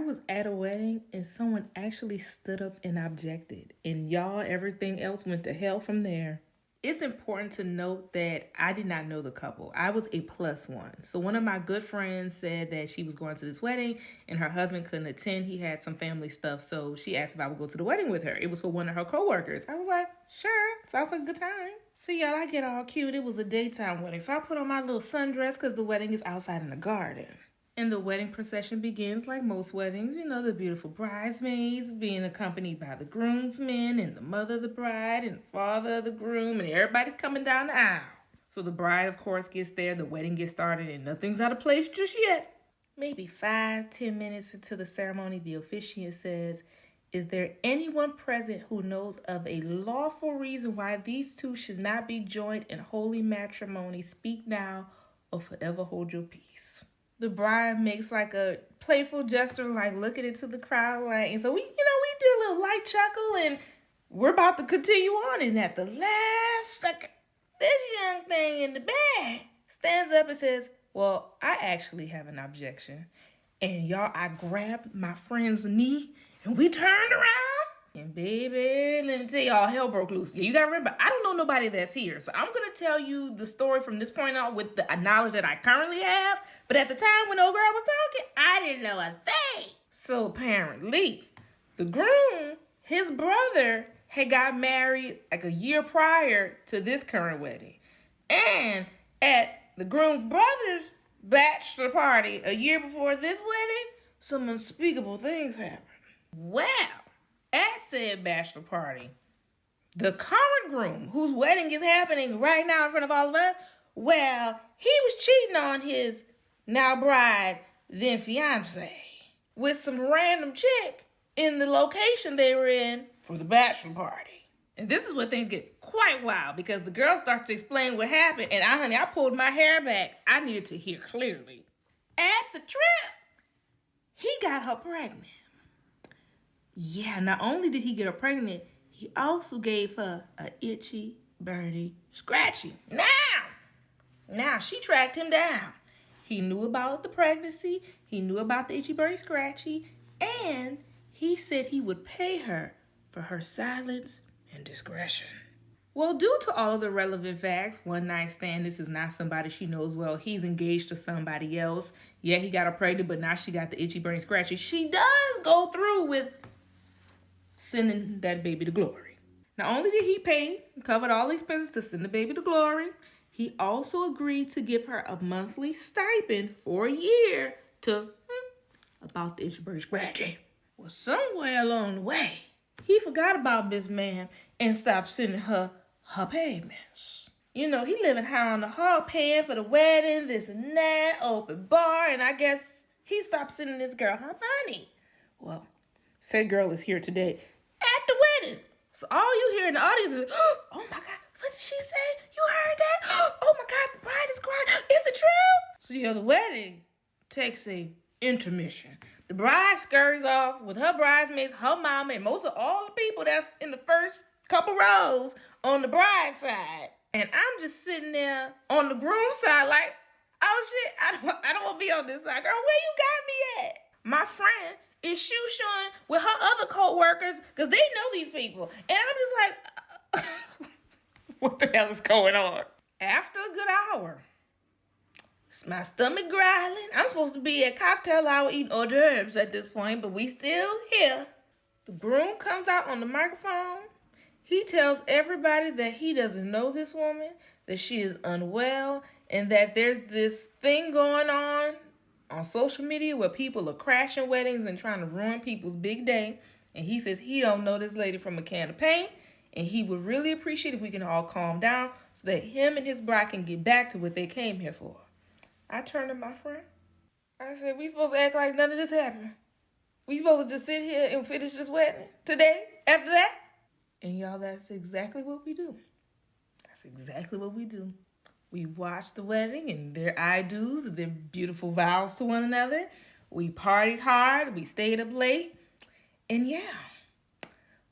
was at a wedding and someone actually stood up and objected. And y'all, everything else went to hell from there. It's important to note that I did not know the couple. I was a plus one. So one of my good friends said that she was going to this wedding and her husband couldn't attend. He had some family stuff. So she asked if I would go to the wedding with her. It was for one of her coworkers. I was like, sure. Sounds like a good time. So y'all, I get all cute. It was a daytime wedding. So I put on my little sundress because the wedding is outside in the garden. And the wedding procession begins like most weddings. You know, the beautiful bridesmaids being accompanied by the groomsmen and the mother of the bride and the father of the groom, and everybody's coming down the aisle. So the bride, of course, gets there, the wedding gets started, and nothing's out of place just yet. Maybe 5-10 minutes into the ceremony, the officiant says, "Is there anyone present who knows of a lawful reason why these two should not be joined in holy matrimony? Speak now or forever hold your peace." The bride makes like a playful gesture, like looking into the crowd, like, and so we did a little light chuckle, and we're about to continue on. And at the last second, this young thing in the back stands up and says, "Well, I actually have an objection." And y'all, I grabbed my friend's knee and we turned around. And baby, let me tell y'all, hell broke loose. Yeah, you gotta remember, I don't know nobody that's here. So I'm gonna tell you the story from this point on with the knowledge that I currently have. But at the time when old girl was talking, I didn't know a thing. So apparently, the groom, his brother, had got married like a year prior to this current wedding. And at the groom's brother's bachelor party a year before this wedding, some unspeakable things happened. Well, at said bachelor party, the current groom, whose wedding is happening right now in front of all of us, well, he was cheating on his now bride, then fiance, with some random chick in the location they were in for the bachelor party. And this is where things get quite wild, because the girl starts to explain what happened, and I pulled my hair back. I needed to hear clearly. At the trip, he got her pregnant. Yeah, not only did he get her pregnant, he also gave her a itchy, burny, scratchy. Now she tracked him down. He knew about the pregnancy, he knew about the itchy, burny, scratchy, and he said he would pay her for her silence and discretion. Well, due to all of the relevant facts, one night stand, this is not somebody she knows well. He's engaged to somebody else. Yeah, he got her pregnant, but now she got the itchy, burny, scratchy. She does go through with sending that baby to glory. Not only did he pay and covered all the expenses to send the baby to glory, he also agreed to give her a monthly stipend for a year to about the itchy, burny, scratchy. Well, somewhere along the way, he forgot about this man and stopped sending her payments. You know, he living high on the hog, paying for the wedding, this and that, open bar, and I guess he stopped sending this girl her money. Well, said girl is here today at the wedding. So all you hear in the audience is, "Oh my God, what did she say? You heard that? Oh my God, the bride is crying. Is it true?" So yeah, the wedding takes a intermission. The bride scurries off with her bridesmaids, her mama, and most of all the people that's in the first couple rows on the bride side. And I'm just sitting there on the groom side like, oh shit, I don't want to be on this side. Girl, where you got me at? My friend is shoo-shooing with her other co-workers because they know these people. And I'm just like, what the hell is going on? After a good hour, my stomach growling. I'm supposed to be at cocktail hour eating hors d'oeuvres at this point, but we still here. The groom comes out on the microphone. He tells everybody that he doesn't know this woman, that she is unwell, and that there's this thing going on social media where people are crashing weddings and trying to ruin people's big day. And he says he don't know this lady from a can of paint, and he would really appreciate if we can all calm down so that him and his bride can get back to what they came here for. I turned to my friend. I said, we supposed to act like none of this happened? We supposed to just sit here and finish this wedding today after that? And y'all, that's exactly what we do. That's exactly what we do. We watched the wedding and their I-do's and their beautiful vows to one another. We partied hard. We stayed up late. And yeah,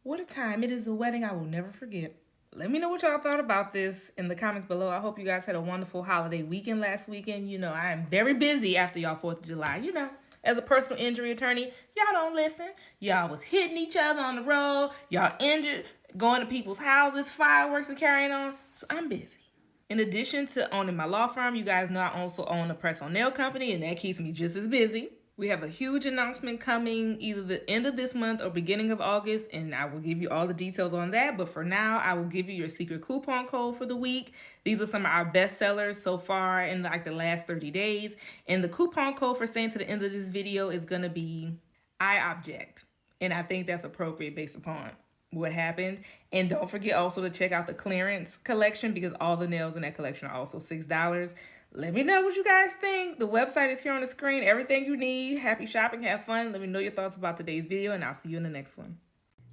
what a time. It is a wedding I will never forget. Let me know what y'all thought about this in the comments below. I hope you guys had a wonderful holiday weekend last weekend. You know, I am very busy after y'all 4th of July. You know, as a personal injury attorney, y'all don't listen. Y'all was hitting each other on the road. Y'all injured, going to people's houses, fireworks and carrying on. So I'm busy. In addition to owning my law firm, you guys know I also own a press-on nail company, and that keeps me just as busy. We have a huge announcement coming either the end of this month or beginning of August, and I will give you all the details on that. But for now, I will give you your secret coupon code for the week. These are some of our best sellers so far in like the last 30 days. And the coupon code for staying to the end of this video is going to be I object. And I think that's appropriate based upon what happened. And don't forget also to check out the clearance collection because all the nails in that collection are also $6. Let me know what you guys think. The website is here on the screen. Everything you need. Happy shopping. Have fun. Let me know your thoughts about today's video, and I'll see you in the next one.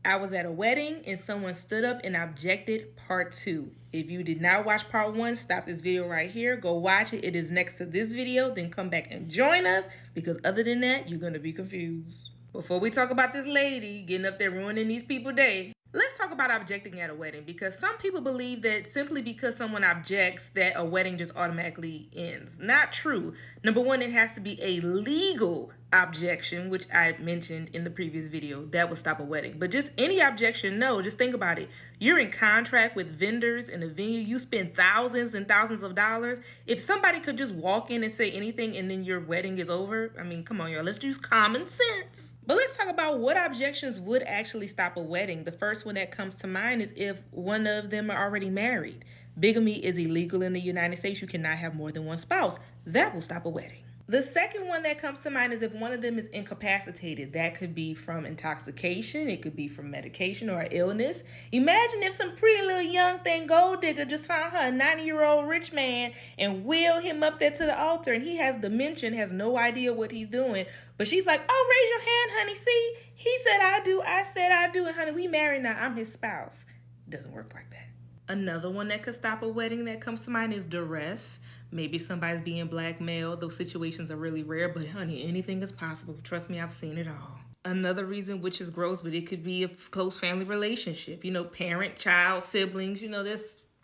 I was at a wedding, and someone stood up and objected part 2. If you did not watch part 1, stop this video right here. Go watch it. It is next to this video. Then come back and join us, because other than that, you're going to be confused. Before we talk about this lady getting up there ruining these people's day, let's talk about objecting at a wedding, because some people believe that simply because someone objects that a wedding just automatically ends. Not true. Number one, it has to be a legal objection, which I mentioned in the previous video, that will stop a wedding. But just any objection, no, just think about it. You're in contract with vendors in a venue. You spend thousands and thousands of dollars. If somebody could just walk in and say anything and then your wedding is over, I mean, come on, y'all, let's use common sense. But let's talk about what objections would actually stop a wedding. The first one that comes to mind is if one of them are already married. Bigamy is illegal in the United States. You cannot have more than one spouse. That will stop a wedding. The second one that comes to mind is if one of them is incapacitated. That could be from intoxication. It could be from medication or illness. Imagine if some pretty little young thing gold digger just found her a 90-year-old rich man and wheeled him up there to the altar, and he has dementia and has no idea what he's doing. But she's like, oh, raise your hand, honey. See, he said I do. I said I do. And honey, we married now. I'm his spouse. It doesn't work like that. Another one that could stop a wedding that comes to mind is duress. Maybe somebody's being blackmailed. Those situations are really rare, but honey, anything is possible. Trust me, I've seen it all. Another reason, which is gross, but it could be a close family relationship. You know, parent, child, siblings. You know, there's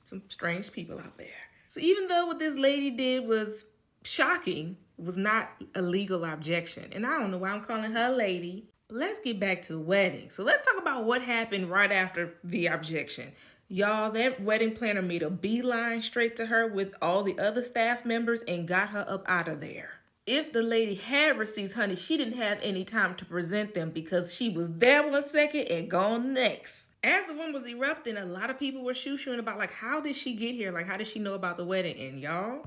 some strange people out there. So even though what this lady did was shocking, it was not a legal objection. And I don't know why I'm calling her a lady. But let's get back to the wedding. So let's talk about what happened right after the objection. Y'all, that wedding planner made a beeline straight to her with all the other staff members and got her up out of there. If the lady had receipts, honey, she didn't have any time to present them because she was there 1 second and gone next. As the room was erupting, a lot of people were shoo-shooing about, like, how did she get here? Like, how did she know about the wedding? And y'all,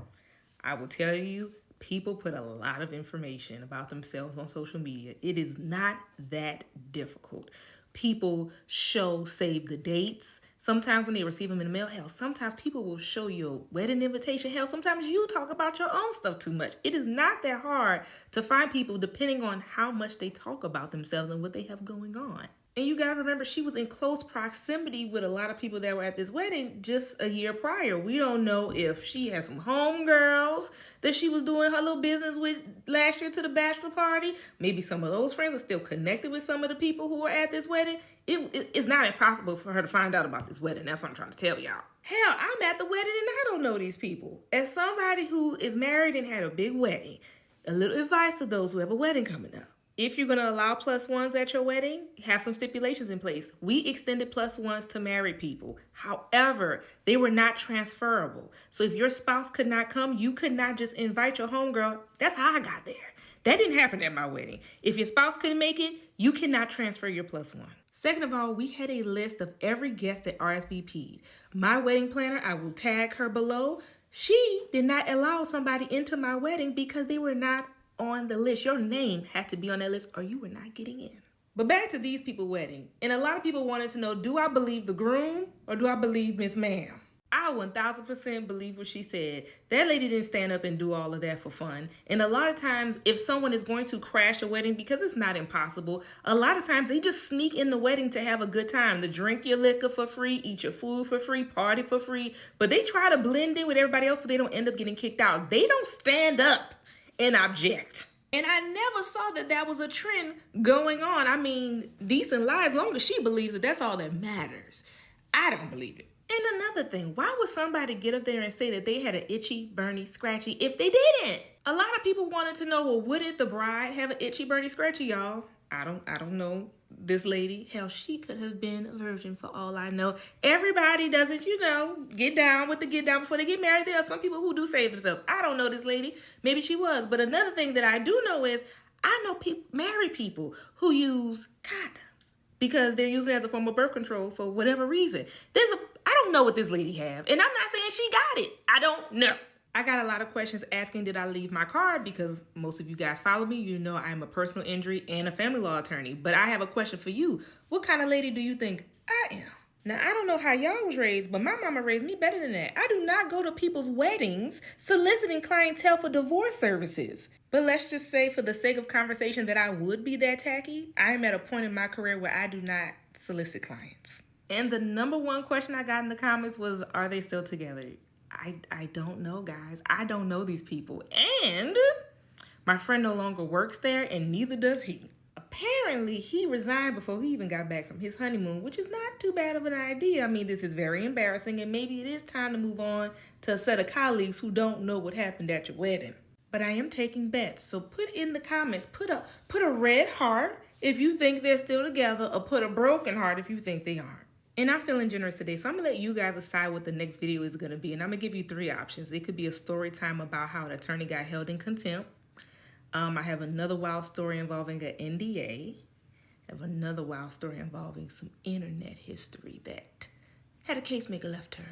I will tell you, people put a lot of information about themselves on social media. It is not that difficult. People save the dates. Sometimes when they receive them in the mail, hell, sometimes people will show you a wedding invitation. Hell, sometimes you talk about your own stuff too much. It is not that hard to find people depending on how much they talk about themselves and what they have going on. And you gotta remember, she was in close proximity with a lot of people that were at this wedding just a year prior. We don't know if she had some homegirls that she was doing her little business with last year to the bachelor party. Maybe some of those friends are still connected with some of the people who were at this wedding. It's not impossible for her to find out about this wedding. That's what I'm trying to tell y'all. Hell, I'm at the wedding and I don't know these people. As somebody who is married and had a big wedding, a little advice to those who have a wedding coming up. If you're going to allow plus ones at your wedding, have some stipulations in place. We extended plus ones to married people. However, they were not transferable. So if your spouse could not come, you could not just invite your homegirl. That's how I got there. That didn't happen at my wedding. If your spouse couldn't make it, you cannot transfer your plus one. Second of all, we had a list of every guest that RSVP'd. My wedding planner, I will tag her below. She did not allow somebody into my wedding because they were not on the list. Your name had to be on that list or you were not getting in. But back to these people wedding. And a lot of people wanted to know, do I believe the groom or do I believe Miss Ma'am? I 1000% believe what she said. That lady didn't stand up and do all of that for fun. And a lot of times, if someone is going to crash a wedding, because it's not impossible, a lot of times they just sneak in the wedding to have a good time, to drink your liquor for free, eat your food for free, party for free. But they try to blend in with everybody else so they don't end up getting kicked out. They don't stand up and object. And I never saw that that was a trend going on. I mean, decent lie, as long as she believes it, that's all that matters. I don't believe it. And another thing, why would somebody get up there and say that they had an itchy, burny, scratchy if they didn't? A lot of people wanted to know, well, wouldn't the bride have an itchy birdie scratchy, y'all? I don't know this lady. Hell, she could have been a virgin for all I know. Everybody doesn't, get down with the get down before they get married. There are some people who do save themselves. I don't know this lady. Maybe she was. But another thing that I do know is I know married people who use condoms because they're using it as a form of birth control for whatever reason. I don't know what this lady have, and I'm not saying she got it. I don't know. I got a lot of questions asking, did I leave my card? Because most of you guys follow me. You know I'm a personal injury and a family law attorney. But I have a question for you. What kind of lady do you think I am? Now, I don't know how y'all was raised, but my mama raised me better than that. I do not go to people's weddings soliciting clientele for divorce services. But let's just say, for the sake of conversation, that I would be that tacky. I am at a point in my career where I do not solicit clients. And the number one question I got in the comments was, are they still together? I don't know, guys. I don't know these people. And my friend no longer works there, and neither does he. Apparently, he resigned before he even got back from his honeymoon, which is not too bad of an idea. I mean, this is very embarrassing, and maybe it is time to move on to a set of colleagues who don't know what happened at your wedding. But I am taking bets, so put in the comments, put a red heart if you think they're still together, or put a broken heart if you think they aren't. And I'm feeling generous today, so I'm going to let you guys decide what the next video is going to be. And I'm going to give you 3 options. It could be a story time about how an attorney got held in contempt. I have another wild story involving an NDA. I have another wild story involving some internet history that had a case make a left turn.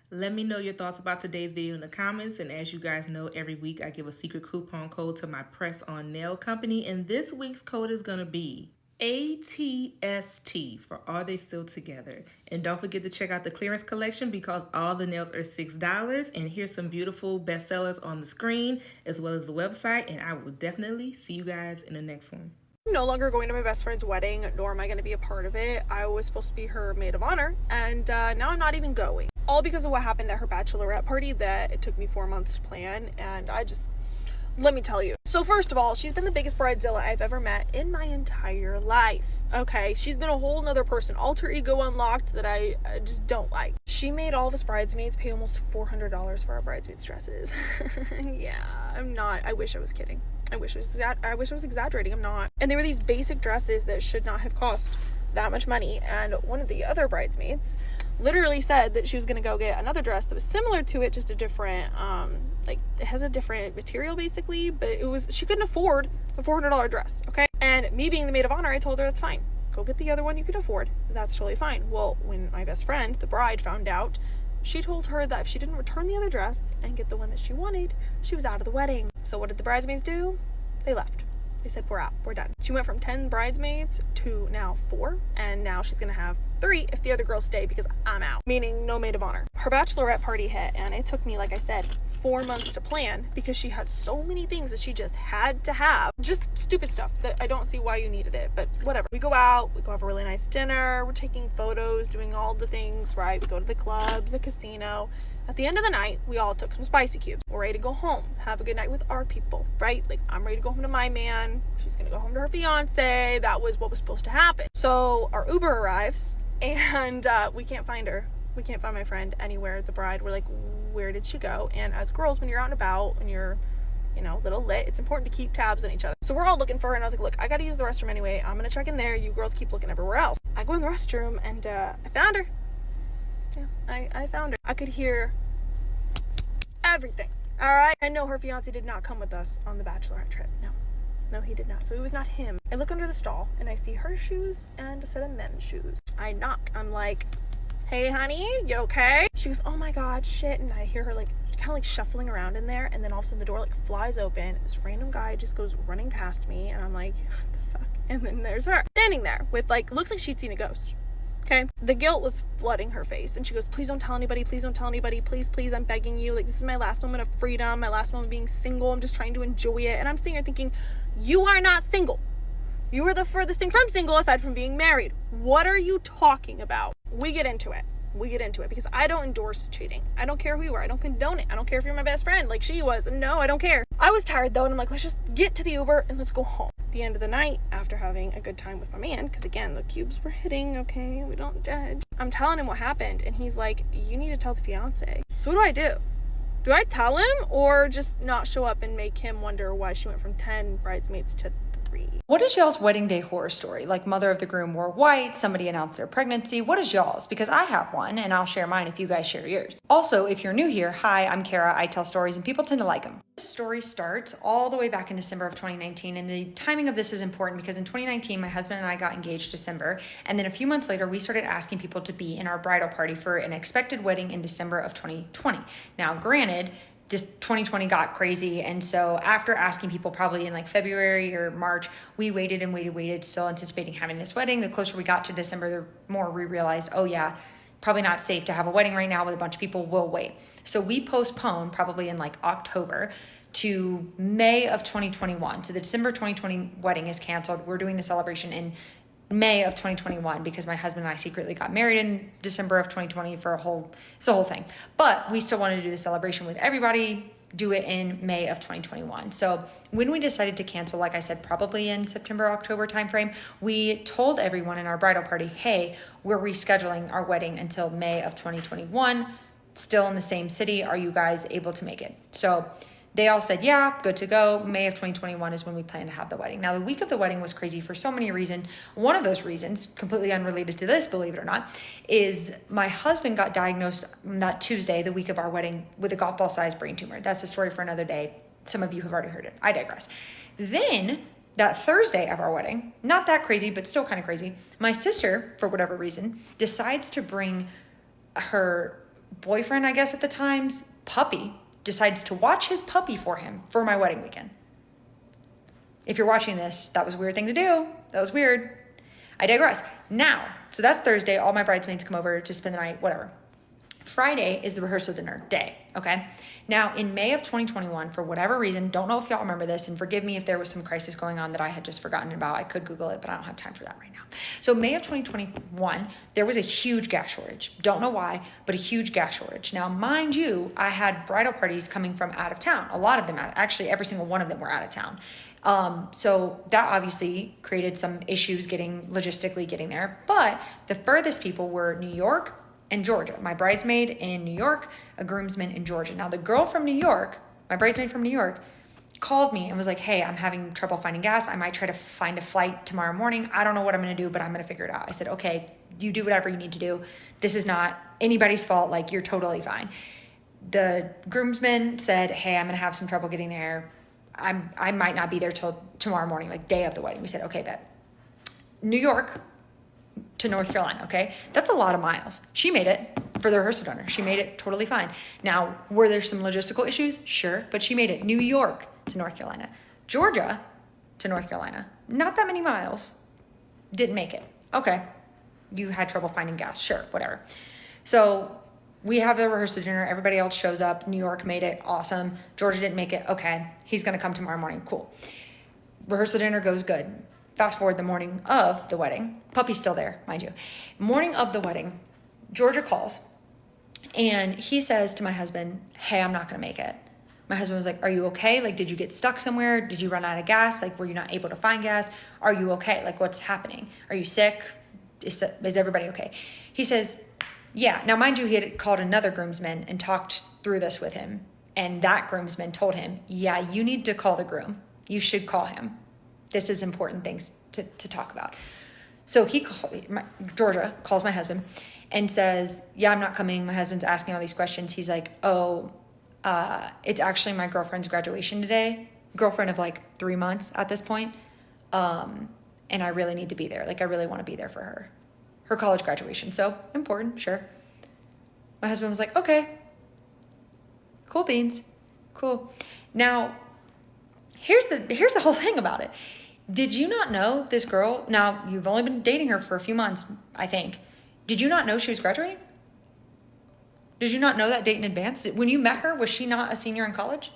Let me know your thoughts about today's video in the comments. And as you guys know, every week I give a secret coupon code to my press-on nail company. And this week's code is going to be ATST for Are They Still Together? And don't forget to check out the clearance collection because all the nails are $6. And here's some beautiful bestsellers on the screen as well as the website. And I will definitely see you guys in the next one. I'm no longer going to my best friend's wedding, nor am I going to be a part of it. I was supposed to be her maid of honor, and now I'm not even going. All because of what happened at her bachelorette party that it took me 4 months to plan, and let me tell you. So first of all, she's been the biggest bridezilla I've ever met in my entire life. Okay, she's been a whole nother person, alter ego unlocked, that I just don't like. She made all of us bridesmaids pay almost $400 for our bridesmaids dresses. Yeah, I wish I was kidding. I wish I was exaggerating. I'm not. And they were these basic dresses that should not have cost that much money. And one of the other bridesmaids literally said that she was going to go get another dress that was similar to it, just a different, it has a different material basically, but she couldn't afford the $400 dress. Okay. And me being the maid of honor, I told her that's fine. Go get the other one you can afford. That's totally fine. Well, when my best friend, the bride, found out, she told her that if she didn't return the other dress and get the one that she wanted, she was out of the wedding. So what did the bridesmaids do? They left. They said, we're out, we're done. She went from 10 bridesmaids to now 4, and now she's gonna have 3 if the other girls stay because I'm out, meaning no maid of honor. Her bachelorette party hit, and it took me, like I said, 4 months to plan because she had so many things that she just had to have. Just stupid stuff that I don't see why you needed it, but whatever. We go out, we go have a really nice dinner, we're taking photos, doing all the things, right? We go to the clubs, a casino. At the end of the night, we all took some spicy cubes. We're ready to go home, have a good night with our people, right? Like, I'm ready to go home to my man. She's gonna go home to her fiance. That was what was supposed to happen. So our Uber arrives, and we can't find her. We can't find my friend anywhere, the bride. We're like, where did she go? And as girls, when you're out and about, when you're, a little lit, it's important to keep tabs on each other. So we're all looking for her, and I was like, look, I gotta use the restroom anyway. I'm gonna check in there. You girls keep looking everywhere else. I go in the restroom, and I found her. Yeah, I found her. I could hear everything. All right. I know her fiance did not come with us on the bachelorette trip. No, he did not. So it was not him. I look under the stall and I see her shoes and a set of men's shoes. I knock. I'm like, hey, honey, you okay? She goes, oh my God, shit. And I hear her kind of shuffling around in there. And then all of a sudden the door flies open. This random guy just goes running past me. And I'm like, what the fuck? And then there's her standing there with looks like she'd seen a ghost. Okay. The guilt was flooding her face. And she goes, please don't tell anybody. Please don't tell anybody. Please, I'm begging you. This is my last moment of freedom. My last moment of being single. I'm just trying to enjoy it. And I'm sitting here thinking, you are not single. You are the furthest thing from single aside from being married. What are you talking about? We get into it because I don't endorse cheating. I don't care who you are. I don't condone it. I don't care if you're my best friend like she was. No, I don't care. I was tired though. And I'm like, let's just get to the Uber and let's go home. At the end of the night, after having a good time with my man, because again, the cubes were hitting, okay? We don't judge. I'm telling him what happened. And he's like, you need to tell the fiance. So what do? Do I tell him or just not show up and make him wonder why she went from 10 bridesmaids to 3? What is y'all's wedding day horror story? Like mother of the groom wore white, somebody announced their pregnancy. What is y'all's? Because I have one and I'll share mine if you guys share yours. Also, if you're new here, hi, I'm Kara. I tell stories and people tend to like them. This story starts all the way back in December of 2019, and the timing of this is important because in 2019, my husband and I got engaged December, and then a few months later, we started asking people to be in our bridal party for an expected wedding in December of 2020. Now, granted, just 2020 got crazy, and so after asking people probably in like February or March, we waited, still anticipating having this wedding. The closer we got to December, the more we realized, oh yeah, probably not safe to have a wedding right now with a bunch of people. We'll wait. So we postponed probably in like October to May of 2021. So the December 2020 wedding is canceled. We're doing the celebration in May of 2021 because my husband and I secretly got married in December of 2020 for it's a whole thing. But we still wanted to do the celebration with everybody, do it in May of 2021. So when we decided to cancel, like I said, probably in September, October timeframe, we told everyone in our bridal party, hey, we're rescheduling our wedding until May of 2021, still in the same city. Are you guys able to make it? So they all said, yeah, good to go. May of 2021 is when we plan to have the wedding. Now, the week of the wedding was crazy for so many reasons. One of those reasons, completely unrelated to this, believe it or not, is my husband got diagnosed that Tuesday, the week of our wedding, with a golf ball-sized brain tumor. That's a story for another day. Some of you have already heard it. I digress. Then, that Thursday of our wedding, not that crazy, but still kind of crazy, my sister, for whatever reason, decides to bring her boyfriend, I guess at the time's puppy, decides to watch his puppy for him for my wedding weekend. If you're watching this, that was a weird thing to do. That was weird. I digress. Now, so that's Thursday. All my bridesmaids come over to spend the night, whatever. Friday is the rehearsal dinner day, okay? Now, in May of 2021, for whatever reason, don't know if y'all remember this, and forgive me if there was some crisis going on that I had just forgotten about. I could Google it, but I don't have time for that right now. So May of 2021, there was a huge gas shortage. Don't know why, but a huge gas shortage. Now, mind you, I had bridal parties coming from out of town. A lot of them, actually every single one of them were out of town. So that obviously created some issues logistically getting there. But the furthest people were New York and Georgia. My bridesmaid in New York, a groomsman in Georgia. Now the girl from New York, my bridesmaid from New York, called me and was like, hey, I'm having trouble finding gas. I might try to find a flight tomorrow morning. I don't know what I'm going to do, but I'm going to figure it out. I said, okay, you do whatever you need to do. This is not anybody's fault. Like, you're totally fine. The groomsman said, hey, I'm going to have some trouble getting there. I might not be there till tomorrow morning, like day of the wedding. We said, okay, bet. New York to North Carolina, okay? That's a lot of miles. She made it for the rehearsal dinner. She made it totally fine. Now, were there some logistical issues? Sure, but she made it. New York to North Carolina. Georgia to North Carolina. Not that many miles. Didn't make it. Okay. You had trouble finding gas. Sure, whatever. So we have the rehearsal dinner. Everybody else shows up. New York made it. Awesome. Georgia didn't make it. Okay. He's going to come tomorrow morning. Cool. Rehearsal dinner goes good. Fast forward the morning of the wedding. Puppy's still there, mind you. Morning of the wedding, Georgia calls and he says to my husband, hey, I'm not going to make it. My husband was like, are you okay? Like, did you get stuck somewhere? Did you run out of gas? Like, were you not able to find gas? Are you okay? Like, what's happening? Are you sick? Is everybody okay? He says, yeah. Now, mind you, he had called another groomsman and talked through this with him. And that groomsman told him, yeah, you need to call the groom. You should call him. This is important things to talk about. So Georgia calls my husband and says, yeah, I'm not coming. My husband's asking all these questions. He's like, oh, it's actually my girlfriend's graduation today. Girlfriend of like 3 months at this point. And I really need to be there. Like, I really want to be there for her college graduation. So important, sure. My husband was like, okay, cool beans. Cool. Now, here's the whole thing about it. Did you not know this girl? Now, you've only been dating her for a few months, I think. Did you not know she was graduating? Did you not know that date in advance? When you met her, was she not a senior in college?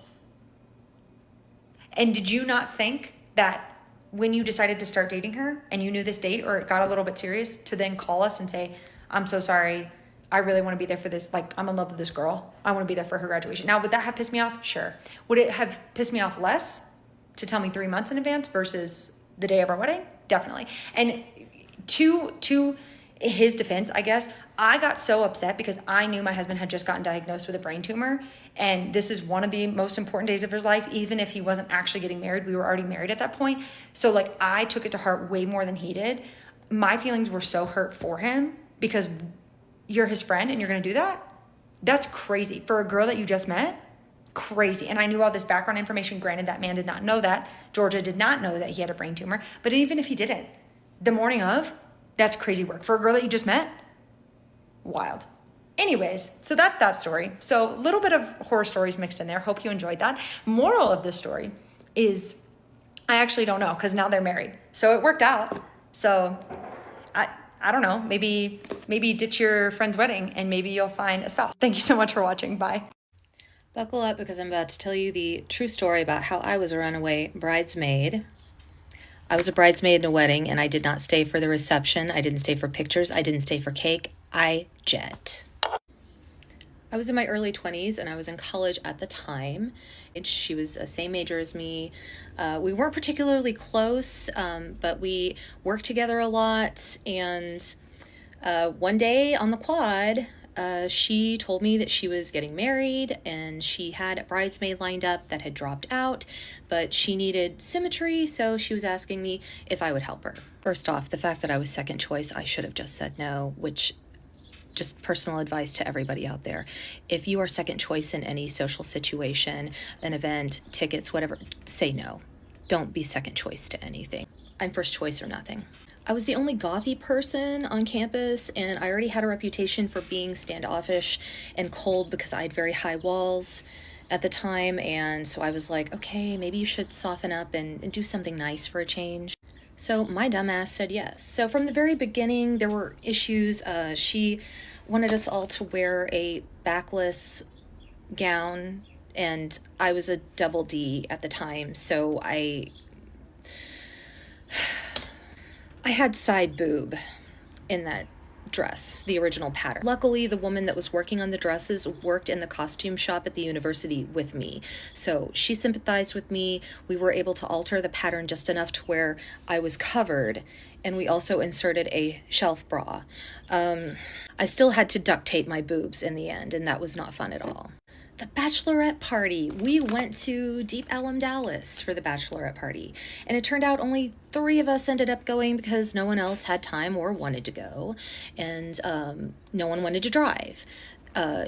And did you not think that when you decided to start dating her and you knew this date or it got a little bit serious to then call us and say, I'm so sorry, I really want to be there for this. Like, I'm in love with this girl. I want to be there for her graduation. Now, would that have pissed me off? Sure. Would it have pissed me off less to tell me 3 months in advance versus the day of our wedding? Definitely. And to his defense, I guess, I got so upset because I knew my husband had just gotten diagnosed with a brain tumor. And this is one of the most important days of his life. Even if he wasn't actually getting married, we were already married at that point. So like, I took it to heart way more than he did. My feelings were so hurt for him because you're his friend and you're going to do that. That's crazy for a girl that you just met. Crazy. And I knew all this background information. Granted, that man did not know that. Georgia did not know that he had a brain tumor. But even if he didn't, the morning of, that's crazy work for a girl that you just met. Wild. Anyways, so that's that story. So a little bit of horror stories mixed in there. Hope you enjoyed that. Moral of this story is, I actually don't know, because now they're married. So it worked out. So I don't know, maybe ditch your friend's wedding and maybe you'll find a spouse. Thank you so much for watching. Bye. Buckle up, because I'm about to tell you the true story about how I was a runaway bridesmaid. I was a bridesmaid in a wedding, and I did not stay for the reception. I didn't stay for pictures. I didn't stay for cake. I jet. I was in my early 20s, and I was in college at the time. She was the same major as me. We weren't particularly close, but we worked together a lot. And one day on the quad, she told me that she was getting married and she had a bridesmaid lined up that had dropped out, but she needed symmetry, so she was asking me if I would help her. First off, the fact that I was second choice, I should have just said no, which, just personal advice to everybody out there. If you are second choice in any social situation, an event, tickets, whatever, say no. Don't be second choice to anything. I'm first choice or nothing. I was the only gothy person on campus, and I already had a reputation for being standoffish and cold because I had very high walls at the time, and so I was like, okay, maybe you should soften up and do something nice for a change. So my dumbass said yes. So from the very beginning, there were issues. She wanted us all to wear a backless gown, and I was a double D at the time, so I had side boob in that dress, the original pattern. Luckily, the woman that was working on the dresses worked in the costume shop at the university with me. So she sympathized with me. We were able to alter the pattern just enough to where I was covered. And we also inserted a shelf bra. I still had to duct tape my boobs in the end, and that was not fun at all. The bachelorette party. We went to Deep Ellum, Dallas for the bachelorette party. And it turned out only 3 of us ended up going because no one else had time or wanted to go. And no one wanted to drive.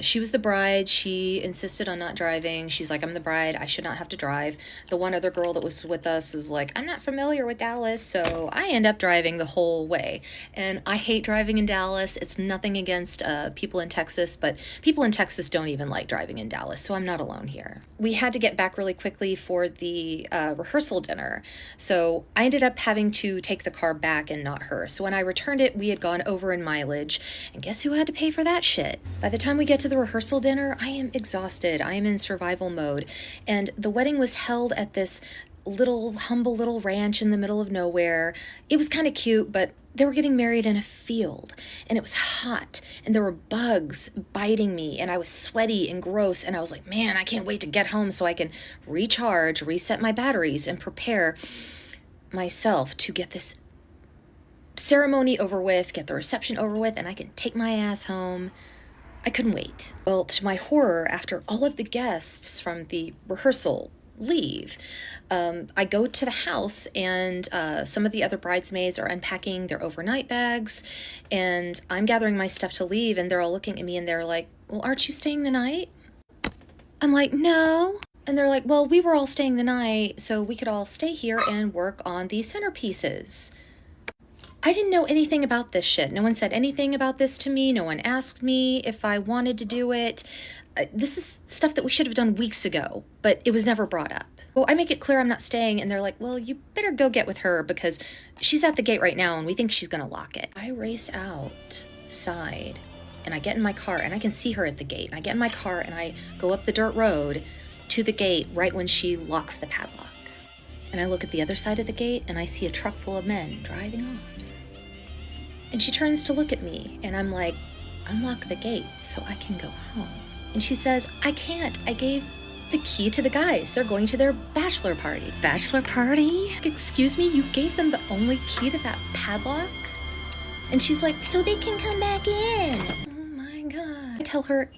She was the bride. She insisted on not driving. She's like, I'm the bride. I should not have to drive. The one other girl that was with us is like, I'm not familiar with Dallas, so I end up driving the whole way. And I hate driving in Dallas. It's nothing against people in Texas, but people in Texas don't even like driving in Dallas, so I'm not alone here. We had to get back really quickly for the rehearsal dinner, so I ended up having to take the car back and not her. So when I returned it, we had gone over in mileage, and guess who had to pay for that shit? By the time we get to the rehearsal dinner, I am exhausted. I am in survival mode. And the wedding was held at this humble little ranch in the middle of nowhere. It was kind of cute, but they were getting married in a field, and it was hot, and there were bugs biting me, and I was sweaty and gross, and I was like, man, I can't wait to get home so I can recharge, reset my batteries, and prepare myself to get this ceremony over with, get the reception over with, and I can take my ass home. I couldn't wait. Well, to my horror, after all of the guests from the rehearsal leave, I go to the house, and some of the other bridesmaids are unpacking their overnight bags, and I'm gathering my stuff to leave, and they're all looking at me, and they're like, well, aren't you staying the night? I'm like, no. And they're like, well, we were all staying the night, so we could all stay here and work on the centerpieces. I didn't know anything about this shit. No one said anything about this to me. No one asked me if I wanted to do it. This is stuff that we should have done weeks ago, but it was never brought up. Well, I make it clear I'm not staying, and they're like, well, you better go get with her because she's at the gate right now, and we think she's gonna lock it. I race outside, and I get in my car, and I can see her at the gate. And I get in my car, and I go up the dirt road to the gate right when she locks the padlock. And I look at the other side of the gate, and I see a truck full of men driving off. And she turns to look at me, and I'm like, unlock the gate so I can go home. And she says, I can't. I gave the key to the guys. They're going to their bachelor party. Bachelor party? Excuse me, you gave them the only key to that padlock? And she's like, so they can come back in. Oh my God. I tell her,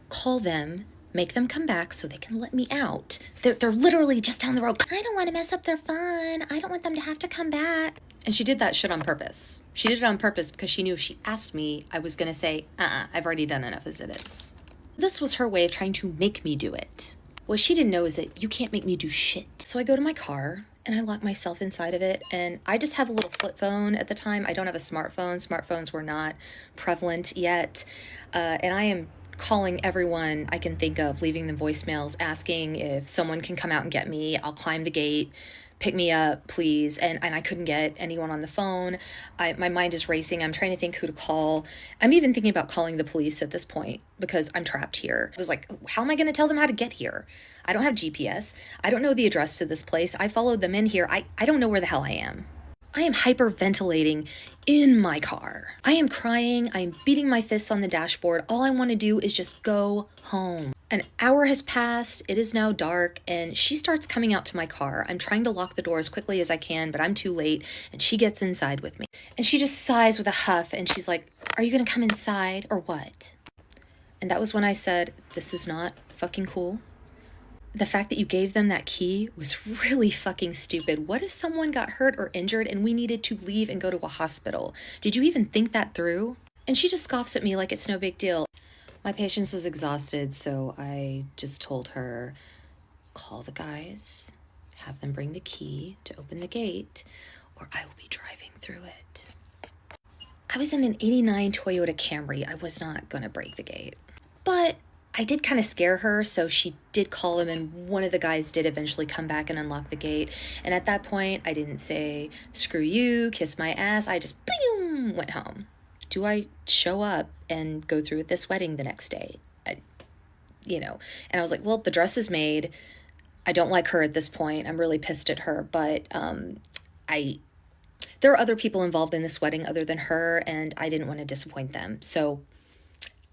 call them, make them come back so they can let me out. They're literally just down the road. I don't want to mess up their fun. I don't want them to have to come back. And she did that shit on purpose. She did it on purpose because she knew if she asked me, I was going to say, I've already done enough as it is. This was her way of trying to make me do it. What she didn't know is that you can't make me do shit. So I go to my car and I lock myself inside of it. And I just have a little flip phone at the time. I don't have a smartphone. Smartphones were not prevalent yet. And I am calling everyone I can think of, leaving them voicemails, asking if someone can come out and get me. I'll climb the gate, pick me up, please. And I couldn't get anyone on the phone. My mind is racing. I'm trying to think who to call. I'm even thinking about calling the police at this point because I'm trapped here. I was like, how am I going to tell them how to get here? I don't have GPS. I don't know the address to this place. I followed them in here. I don't know where the hell I am. I am hyperventilating in my car. I am crying. I'm beating my fists on the dashboard. All I want to do is just go home. An hour has passed. It is now dark, and she starts coming out to my car. I'm trying to lock the door as quickly as I can, but I'm too late, and she gets inside with me. And she just sighs with a huff, and she's like, are you going to come inside or what? And that was when I said, this is not fucking cool. The fact that you gave them that key was really fucking stupid. What if someone got hurt or injured and we needed to leave and go to a hospital? Did you even think that through? And she just scoffs at me like it's no big deal. My patience was exhausted, so I just told her, call the guys, have them bring the key to open the gate, or I will be driving through it. I was in an '89 Toyota Camry. I was not gonna break the gate. But I did kind of scare her, so she did call him, and one of the guys did eventually come back and unlock the gate. And at that point, I didn't say, screw you, kiss my ass. I just, boom, went home. Do I show up and go through with this wedding the next day? And I was like, well, the dress is made. I don't like her at this point. I'm really pissed at her, but there are other people involved in this wedding other than her, and I didn't want to disappoint them. So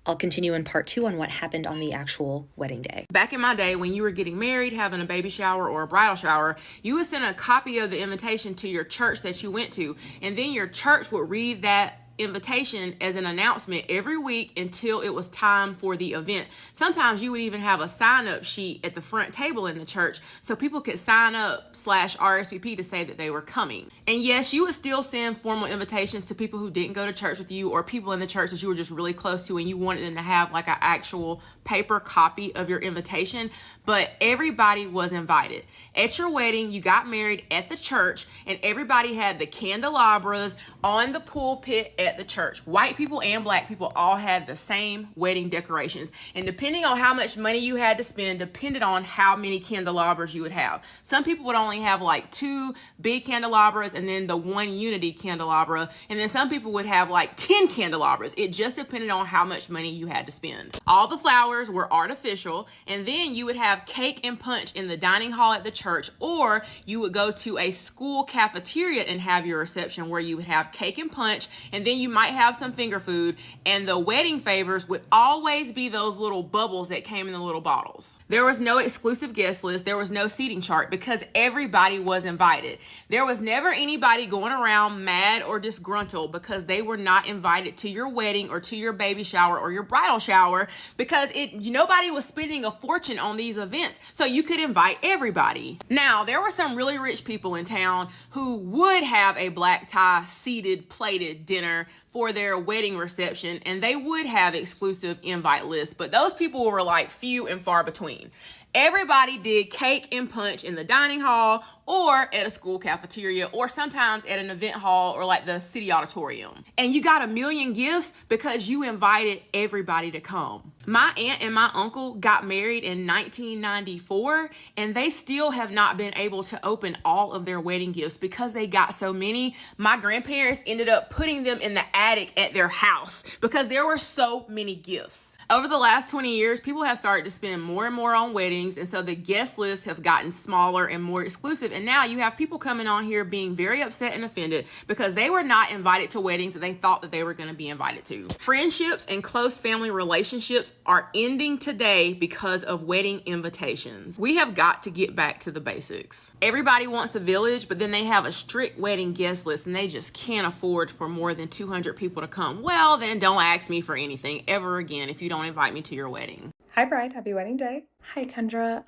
I'll continue in part 2 on what happened on the actual wedding day. Back in my day, when you were getting married, having a baby shower or a bridal shower, you would send a copy of the invitation to your church that you went to, and then your church would read that invitation as an announcement every week until it was time for the event. Sometimes you would even have a sign-up sheet at the front table in the church so people could sign up /RSVP to say that they were coming. And yes, you would still send formal invitations to people who didn't go to church with you or people in the church that you were just really close to and you wanted them to have like an actual paper copy of your invitation, but everybody was invited. At your wedding, you got married at the church and everybody had the candelabras on the pulpit at the church. White people and black people all had the same wedding decorations. And depending on how much money you had to spend, depended on how many candelabras you would have. Some people would only have like 2 big candelabras and then the 1 unity candelabra. And then some people would have like 10 candelabras. It just depended on how much money you had to spend. All the flowers were artificial. And then you would have cake and punch in the dining hall at the church, or you would go to a school cafeteria and have your reception where you would have cake and punch, and then you might have some finger food, and the wedding favors would always be those little bubbles that came in the little bottles. There was no exclusive guest list. There was no seating chart because everybody was invited. There was never anybody going around mad or disgruntled because they were not invited to your wedding or to your baby shower or your bridal shower, because nobody was spending a fortune on these events, so you could invite everybody. Now, there were some really rich people in town who would have a black tie seated plated dinner for their wedding reception, and they would have exclusive invite lists, but those people were like few and far between. Everybody did cake and punch in the dining hall or at a school cafeteria or sometimes at an event hall or like the city auditorium. And you got a million gifts because you invited everybody to come. My aunt and my uncle got married in 1994 and they still have not been able to open all of their wedding gifts because they got so many. My grandparents ended up putting them in the attic at their house because there were so many gifts. Over the last 20 years, people have started to spend more and more on weddings, and so the guest lists have gotten smaller and more exclusive. And now you have people coming on here being very upset and offended because they were not invited to weddings that they thought that they were going to be invited to. Friendships and close family relationships are ending today because of wedding invitations. We have got to get back to the basics. Everybody wants a village, but then they have a strict wedding guest list and they just can't afford for more than 200 people to come. Well, then don't ask me for anything ever again if you don't invite me to your wedding. Hi, bride. Happy wedding day. Hi, Kendra.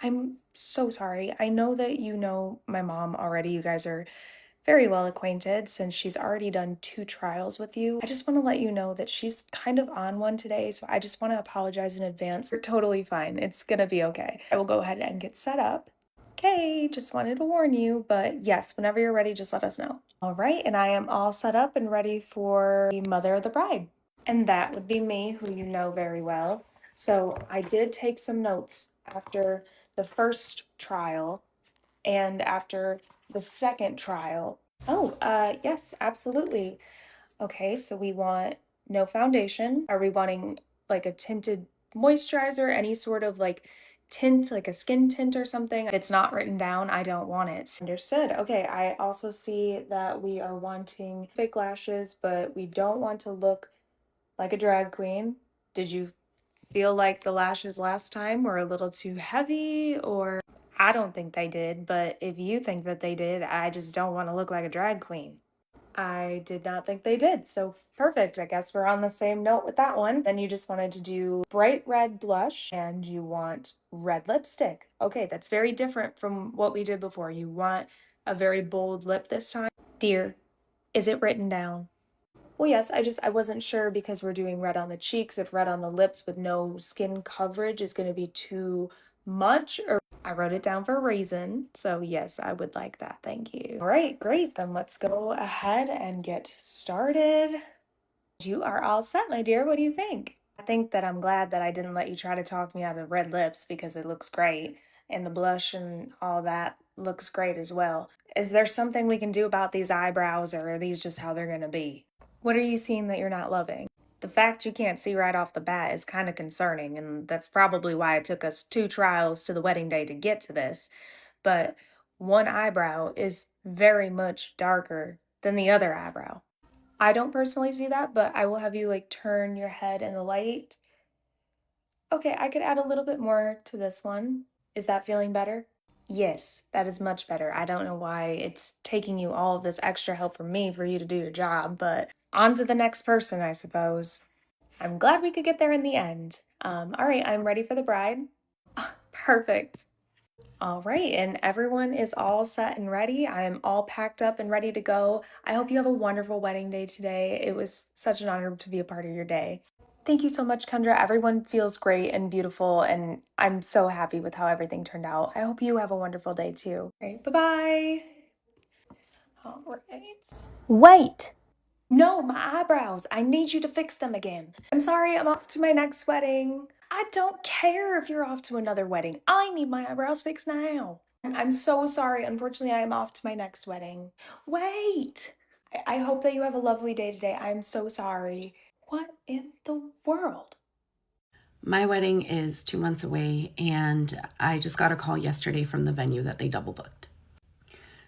I'm so sorry. I know that you know my mom already. You guys are very well acquainted since she's already done 2 trials with you. I just want to let you know that she's kind of on one today, so I just want to apologize in advance. You're totally fine. It's gonna be okay. I will go ahead and get set up. Okay, just wanted to warn you, but yes, whenever you're ready, just let us know. All right, and I am all set up and ready for the mother of the bride. And that would be me, who you know very well. So I did take some notes after the first trial and after the second trial. Oh, yes, absolutely. Okay, so we want no foundation. Are we wanting like a tinted moisturizer, any sort of like tint, like a skin tint or something? If it's not written down, I don't want it. Understood. Okay, I also see that we are wanting fake lashes, but we don't want to look like a drag queen. Did you feel like the lashes last time were a little too heavy, or I don't think they did, but if you think that they did, I just don't want to look like a drag queen. I did not think they did, so perfect. I guess we're on the same note with that one. Then you just wanted to do bright red blush and you want red lipstick. Okay, that's very different from what we did before. You want a very bold lip this time. Dear, is it written down? Well, yes, I wasn't sure because we're doing red on the cheeks, if red on the lips with no skin coverage is going to be too much, or I wrote it down for a reason. So yes, I would like that. Thank you. All right, great. Then let's go ahead and get started. You are all set, my dear. What do you think? I think that I'm glad that I didn't let you try to talk me out of red lips because it looks great. And the blush and all that looks great as well. Is there something we can do about these eyebrows, or are these just how they're gonna be? What are you seeing that you're not loving? The fact you can't see right off the bat is kind of concerning, and that's probably why it took us 2 trials to the wedding day to get to this. But one eyebrow is very much darker than the other eyebrow. I don't personally see that, but I will have you like turn your head in the light. Okay, I could add a little bit more to this one. Is that feeling better? Yes, that is much better. I don't know why it's taking you all of this extra help from me for you to do your job, but on to the next person, I suppose. I'm glad we could get there in the end. All right, I'm ready for the bride. Perfect. All right, and everyone is all set and ready. I am all packed up and ready to go. I hope you have a wonderful wedding day today. It was such an honor to be a part of your day. Thank you so much, Kendra. Everyone feels great and beautiful, and I'm so happy with how everything turned out. I hope you have a wonderful day too. All right, bye-bye. All right. Wait! No, my eyebrows. I need you to fix them again. I'm sorry, I'm off to my next wedding. I don't care if you're off to another wedding. I need my eyebrows fixed now. I'm so sorry. Unfortunately, I am off to my next wedding. Wait! I hope that you have a lovely day today. I'm so sorry. What in the world? My wedding is 2 months away, and I just got a call yesterday from the venue that they double booked.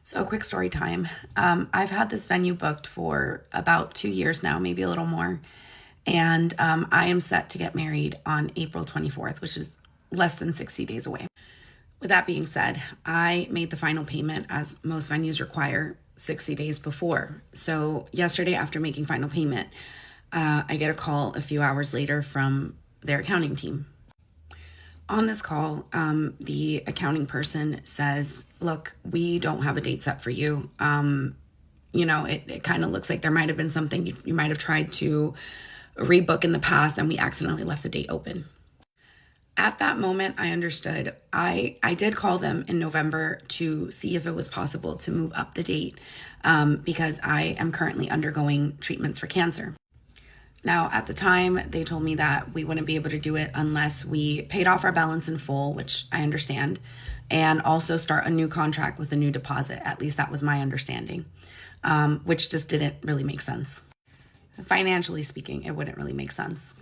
So a quick story time. I've had this venue booked for about 2 years now, maybe a little more. And I am set to get married on April 24th, which is less than 60 days away. With that being said, I made the final payment, as most venues require, 60 days before. So yesterday, after making final payment, I get a call a few hours later from their accounting team. On this call, the accounting person says, look, we don't have a date set for you. It kind of looks like there might have been something you might have tried to rebook in the past, and we accidentally left the date open. At that moment, I understood. I did call them in November to see if it was possible to move up the date because I am currently undergoing treatments for cancer. Now, at the time, they told me that we wouldn't be able to do it unless we paid off our balance in full, which I understand, and also start a new contract with a new deposit. At least that was my understanding, which just didn't really make sense. Financially speaking, it wouldn't really make sense.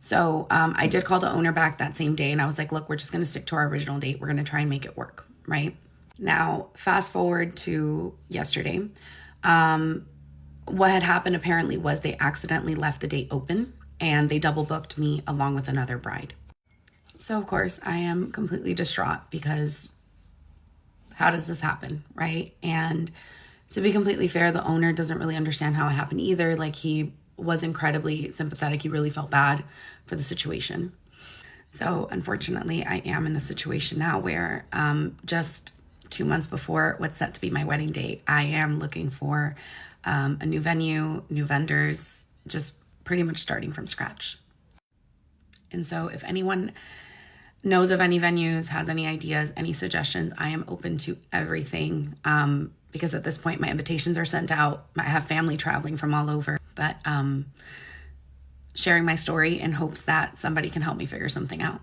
So I did call the owner back that same day, and I was like, look, we're just going to stick to our original date. We're going to try and make it work, right? Now, fast forward to yesterday. What had happened apparently was they accidentally left the date open. and they double booked me along with another bride. So of course I am completely distraught because how does this happen, right? And to be completely fair, the owner doesn't really understand how it happened either. Like, he was incredibly sympathetic. He really felt bad for the situation. So unfortunately, I am in a situation now where just 2 months before what's set to be my wedding date, I am looking for a new venue, new vendors, just pretty much starting from scratch. And so if anyone knows of any venues, has any ideas, any suggestions, I am open to everything. Because at this point, my invitations are sent out. I have family traveling from all over, but sharing my story in hopes that somebody can help me figure something out.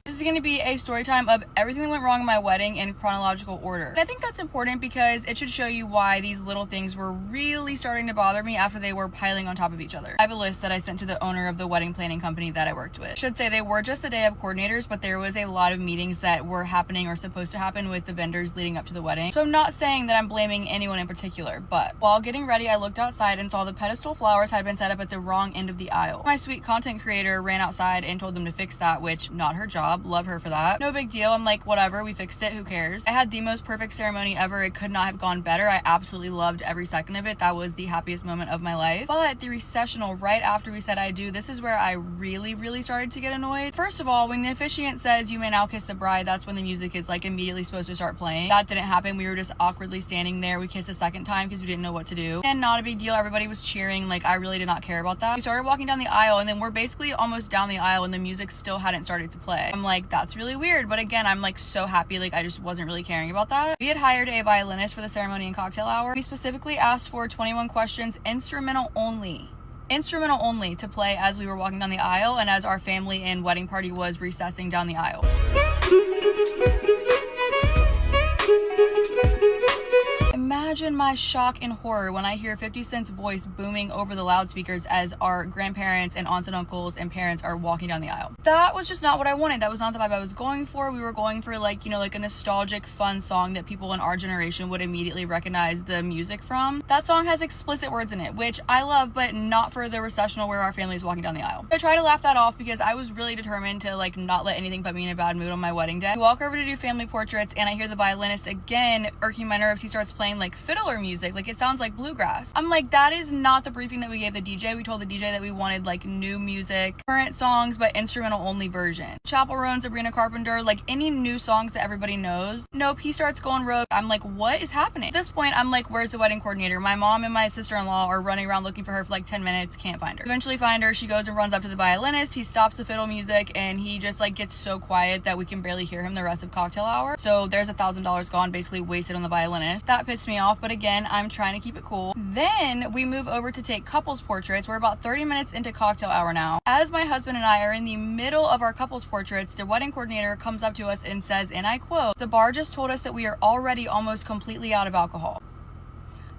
This is going to be a story time of everything that went wrong in my wedding in chronological order. And I think that's important because it should show you why these little things were really starting to bother me after they were piling on top of each other. I have a list that I sent to the owner of the wedding planning company that I worked with. I should say they were just a day of coordinators, but there was a lot of meetings that were happening or supposed to happen with the vendors leading up to the wedding. So I'm not saying that I'm blaming anyone in particular, but while getting ready, I looked outside and saw the pedestal flowers had been set up at the wrong end of the aisle. My sweet content creator ran outside and told them to fix that, which not her job. Love her for that. No big deal. I'm like, whatever, we fixed it, who cares? I had the most perfect ceremony ever. It could not have gone better. I absolutely loved every second of it. That was the happiest moment of my life. But the recessional, right after we said I do, this is where I really started to get annoyed. First of all, when the officiant says you may now kiss the bride, that's when the music is like immediately supposed to start playing. That didn't happen. We were just awkwardly standing there. We kissed a second time because we didn't know what to do. And not a big deal. Everybody was cheering. Like, I really did not care about that. We started walking down the aisle, and then we're basically almost down the aisle and the music still hadn't started to play. I'm like, that's really weird. But again, I'm like so happy. Like, I just wasn't really caring about that. We had hired a violinist for the ceremony and cocktail hour. We specifically asked for 21 questions, instrumental only to play as we were walking down the aisle and as our family and wedding party was recessing down the aisle. Imagine my shock and horror when I hear 50 Cent's voice booming over the loudspeakers as our grandparents and aunts and uncles and parents are walking down the aisle. That was just not what I wanted. That was not the vibe I was going for. We were going for like, you know, like a nostalgic, fun song that people in our generation would immediately recognize the music from. That song has explicit words in it, which I love, but not for the recessional where our family is walking down the aisle. I try to laugh that off because I was really determined to like not let anything put me in a bad mood on my wedding day. We walk over to do family portraits and I hear the violinist again irking my nerves. He starts playing like fiddler music, like it sounds like bluegrass. I'm like, that is not the briefing that we gave the DJ. We told the DJ that we wanted like new music, current songs, but instrumental only version. Chapel Roan, Sabrina Carpenter, like any new songs that everybody knows. Nope, he starts going rogue. I'm like, what is happening? At this point, I'm like, where's the wedding coordinator? My mom and my sister-in-law are running around looking for her for like 10 minutes, can't find her. Eventually find her, she goes and runs up to the violinist, he stops the fiddle music, and he just like gets so quiet that we can barely hear him the rest of cocktail hour. So there's $1,000 gone, basically wasted on the violinist. That pissed me off, but again, I'm trying to keep it cool. Then we move over to take couples portraits. We're about 30 minutes into cocktail hour now. As my husband and I are in the middle of our couples portraits, the wedding coordinator comes up to us and says, and I quote, "The bar just told us that we are already almost completely out of alcohol."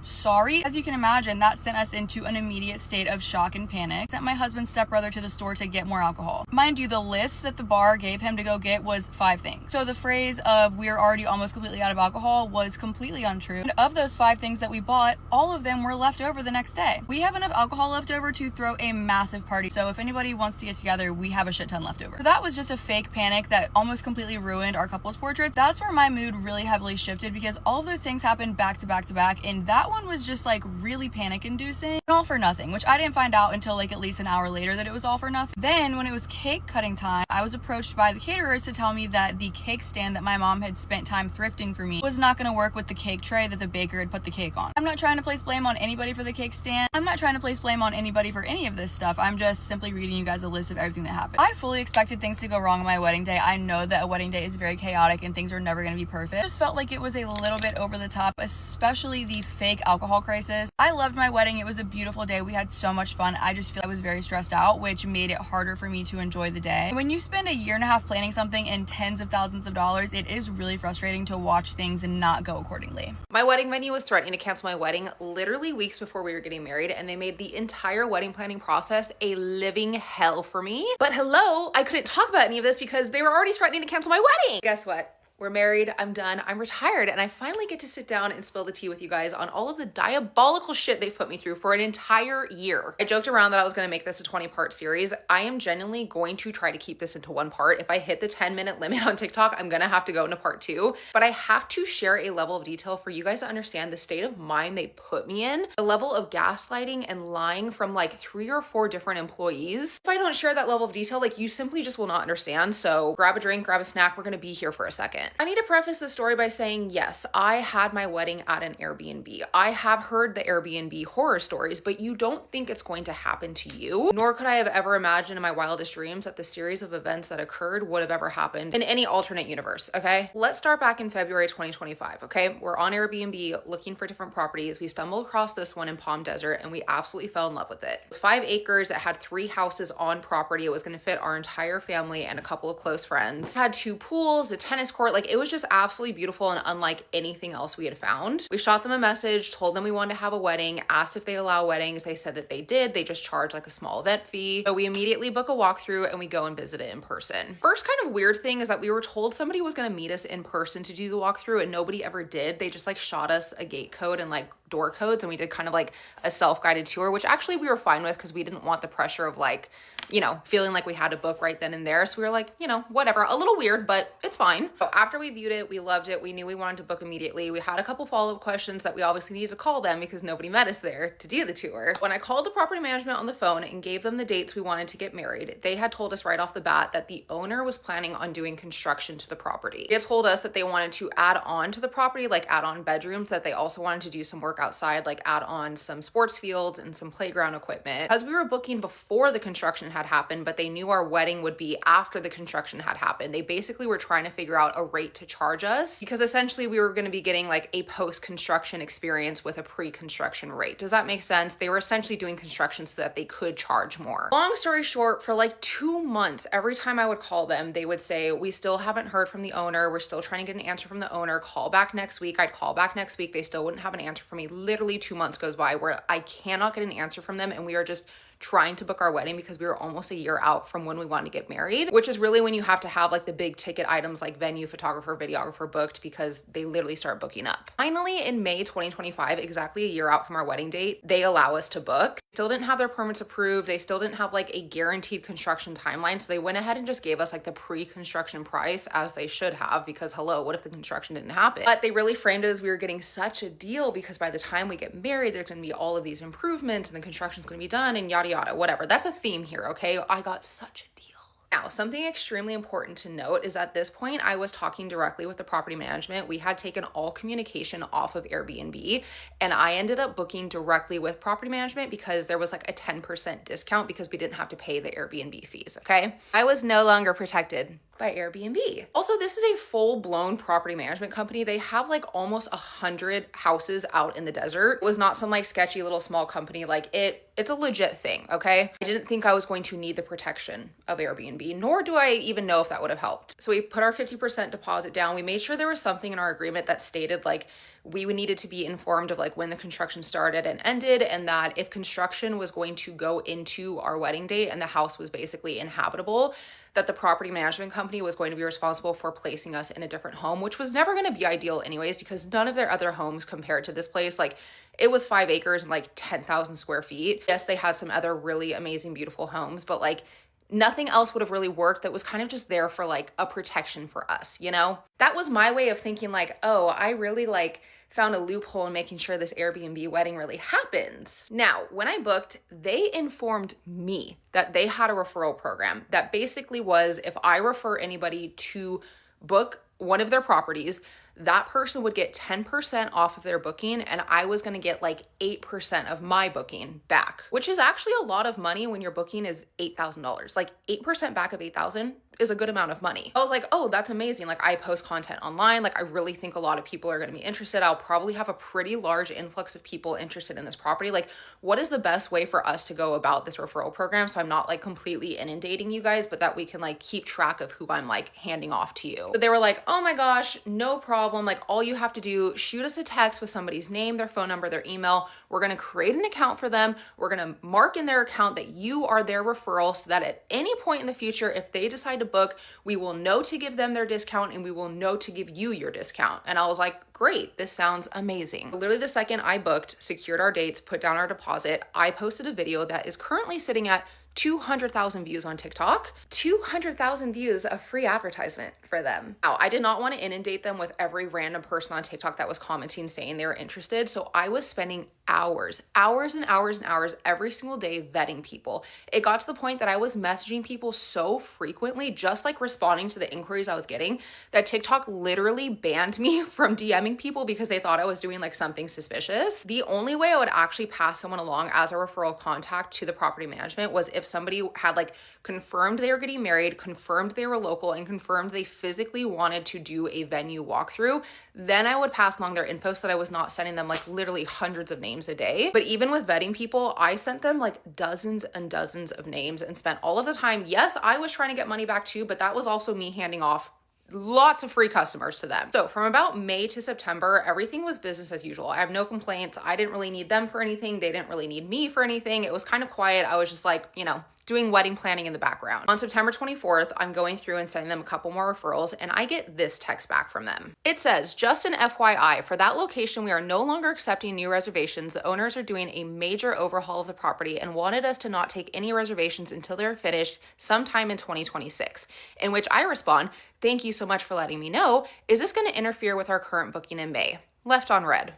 Sorry. As you can imagine, that sent us into an immediate state of shock and panic. Sent my husband's stepbrother to the store to get more alcohol. Mind you, the list that the bar gave him to go get was 5 things. So the phrase of "we're already almost completely out of alcohol" was completely untrue. And of those 5 things that we bought, all of them were left over the next day. We have enough alcohol left over to throw a massive party. So if anybody wants to get together, we have a shit ton left over. So that was just a fake panic that almost completely ruined our couples portraits. That's where my mood really heavily shifted because all of those things happened back to back to back, and that one was just like really panic inducing and all for nothing, which I didn't find out until like at least an hour later that it was all for nothing. Then when it was cake cutting time, I was approached by the caterers to tell me that the cake stand that my mom had spent time thrifting for me was not going to work with the cake tray that the baker had put the cake on. I'm not trying to place blame on anybody for the cake stand. I'm not trying to place blame on anybody for any of this stuff. I'm just simply reading you guys a list of everything that happened. I fully expected things to go wrong on my wedding day. I know that a wedding day is very chaotic and things are never going to be perfect. I just felt like it was a little bit over the top, especially the fake alcohol crisis. I loved my wedding. It was a beautiful day. We had so much fun. I just feel I was very stressed out, which made it harder for me to enjoy the day. When you spend a year and a half planning something and tens of thousands of dollars, it is really frustrating to watch things and not go accordingly. My wedding venue was threatening to cancel my wedding literally weeks before we were getting married, and they made the entire wedding planning process a living hell for me. But hello, I couldn't talk about any of this because they were already threatening to cancel my wedding. Guess what? we're married, I'm done, I'm retired, and I finally get to sit down and spill the tea with you guys on all of the diabolical shit they've put me through for an entire year. I joked around that I was gonna make this a 20-part series. I am genuinely going to try to keep this into one part. If I hit the 10-minute limit on TikTok, I'm gonna have to go into part 2, but I have to share a level of detail for you guys to understand the state of mind they put me in, the level of gaslighting and lying from like 3 or 4 different employees. If I don't share that level of detail, like you simply just will not understand. So grab a drink, grab a snack. We're going to be here for a second. I need to preface this story by saying, yes, I had my wedding at an Airbnb. I have heard the Airbnb horror stories, but you don't think it's going to happen to you. Nor could I have ever imagined in my wildest dreams that the series of events that occurred would have ever happened in any alternate universe. Okay. Let's start back in February 2025. Okay. We're on Airbnb looking for different properties. We stumbled across this one in Palm Desert and we absolutely fell in love with it. It was 5 acres. It had 3 houses on property. It was going to fit our entire family and a couple of close friends. It had 2 pools, a tennis court. Like it was just absolutely beautiful and unlike anything else we had found. We shot them a message, told them we wanted to have a wedding, asked if they allow weddings. They said that they did. They just charge like a small event fee. So we immediately book a walkthrough and we go and visit it in person. First kind of weird thing is that we were told somebody was going to meet us in person to do the walkthrough and nobody ever did. They just like shot us a gate code and like door codes and we did kind of like a self-guided tour, which actually we were fine with because we didn't want the pressure of like, you know, feeling like we had to book right then and there. So we were like, you know, whatever, a little weird, but it's fine. So after we viewed it, we loved it. We knew we wanted to book immediately. We had a couple follow-up questions that we obviously needed to call them because nobody met us there to do the tour. When I called the property management on the phone and gave them the dates we wanted to get married, they had told us right off the bat that the owner was planning on doing construction to the property. They had told us that they wanted to add on to the property, like add on bedrooms, that they also wanted to do some work outside, like add on some sports fields and some playground equipment. Because we were booking before the construction had happened, but they knew our wedding would be after the construction had happened. They basically were trying to figure out a rate to charge us because essentially we were going to be getting like a post-construction experience with a pre-construction rate. Does that make sense? They were essentially doing construction so that they could charge more. Long story short, for like 2 months, every time I would call them, they would say, we still haven't heard from the owner. We're still trying to get an answer from the owner. Call back next week. I'd call back next week. They still wouldn't have an answer for me. Literally 2 months goes by where I cannot get an answer from them and we are just trying to book our wedding because we were almost a year out from when we wanted to get married, which is really when you have to have like the big ticket items like venue, photographer, videographer booked because they literally start booking up. Finally, in May 2025, exactly a year out from our wedding date, they allow us to book. Still didn't have their permits approved. They still didn't have like a guaranteed construction timeline. So they went ahead and just gave us like the pre-construction price, as they should have, because hello, what if the construction didn't happen? But they really framed it as we were getting such a deal because by the time we get married, there's gonna be all of these improvements and the construction's gonna be done and yada yada, whatever. That's a theme here, okay? I got such a deal. Now, something extremely important to note is at this point, I was talking directly with the property management. We had taken all communication off of Airbnb and I ended up booking directly with property management because there was like a 10% discount because we didn't have to pay the Airbnb fees, okay? I was no longer protected by Airbnb. Also, this is a full-blown property management company. They have like almost 100 houses out in the desert. It was not some like sketchy little small company. Like it's a legit thing, okay? I didn't think I was going to need the protection of Airbnb, nor do I even know if that would have helped. So we put our 50% deposit down. We made sure there was something in our agreement that stated like we needed to be informed of like when the construction started and ended, and that if construction was going to go into our wedding date and the house was basically inhabitable, that the property management company was going to be responsible for placing us in a different home, which was never going to be ideal anyways, because none of their other homes compared to this place, like it was 5 acres and like 10,000 square feet. Yes, they had some other really amazing, beautiful homes, but like nothing else would have really worked that was kind of just there for like a protection for us, you know? That was my way of thinking like, oh, I really like found a loophole in making sure this Airbnb wedding really happens. Now, when I booked, they informed me that they had a referral program that basically was if I refer anybody to book one of their properties, that person would get 10% off of their booking and I was going to get like 8% of my booking back, which is actually a lot of money when your booking is $8,000. Like 8% back of $8,000 is a good amount of money. I was like, oh, that's amazing. Like I post content online. Like I really think a lot of people are going to be interested. I'll probably have a pretty large influx of people interested in this property. Like what is the best way for us to go about this referral program? So I'm not like completely inundating you guys, but that we can like keep track of who I'm like handing off to you. So they were like, oh my gosh, no problem. Like all you have to do, shoot us a text with somebody's name, their phone number, their email. We're going to create an account for them. We're going to mark in their account that you are their referral so that at any point in the future, if they decide to book, we will know to give them their discount and we will know to give you your discount. And I was like, great, this sounds amazing. Literally the second I booked, secured our dates, put down our deposit, I posted a video that is currently sitting at 200,000 views on TikTok, 200,000 views of free advertisement for them. Now, I did not want to inundate them with every random person on TikTok that was commenting saying they were interested. So I was spending hours and hours every single day vetting people. It got to the point that I was messaging people so frequently, just like responding to the inquiries I was getting, that TikTok literally banned me from DMing people because they thought I was doing like something suspicious. The only way I would actually pass someone along as a referral contact to the property management was if somebody had like confirmed they were getting married, confirmed they were local, and confirmed they physically wanted to do a venue walkthrough. Then I would pass along their info so that I was not sending them like literally hundreds of names a day. But even with vetting people, I sent them like dozens and dozens of names and spent all of the time. Yes, I was trying to get money back too, but that was also me handing off lots of free customers to them. So from about May to September, everything was business as usual. I have no complaints. I didn't really need them for anything. They didn't really need me for anything. It was kind of quiet. I was just like, you know, doing wedding planning in the background. On September 24th, I'm going through and sending them a couple more referrals, and I get this text back from them. It says, just an FYI, for that location, we are no longer accepting new reservations. The owners are doing a major overhaul of the property and wanted us to not take any reservations until they're finished sometime in 2026. In which I respond, thank you so much for letting me know. Is this going to interfere with our current booking in May? Left on red.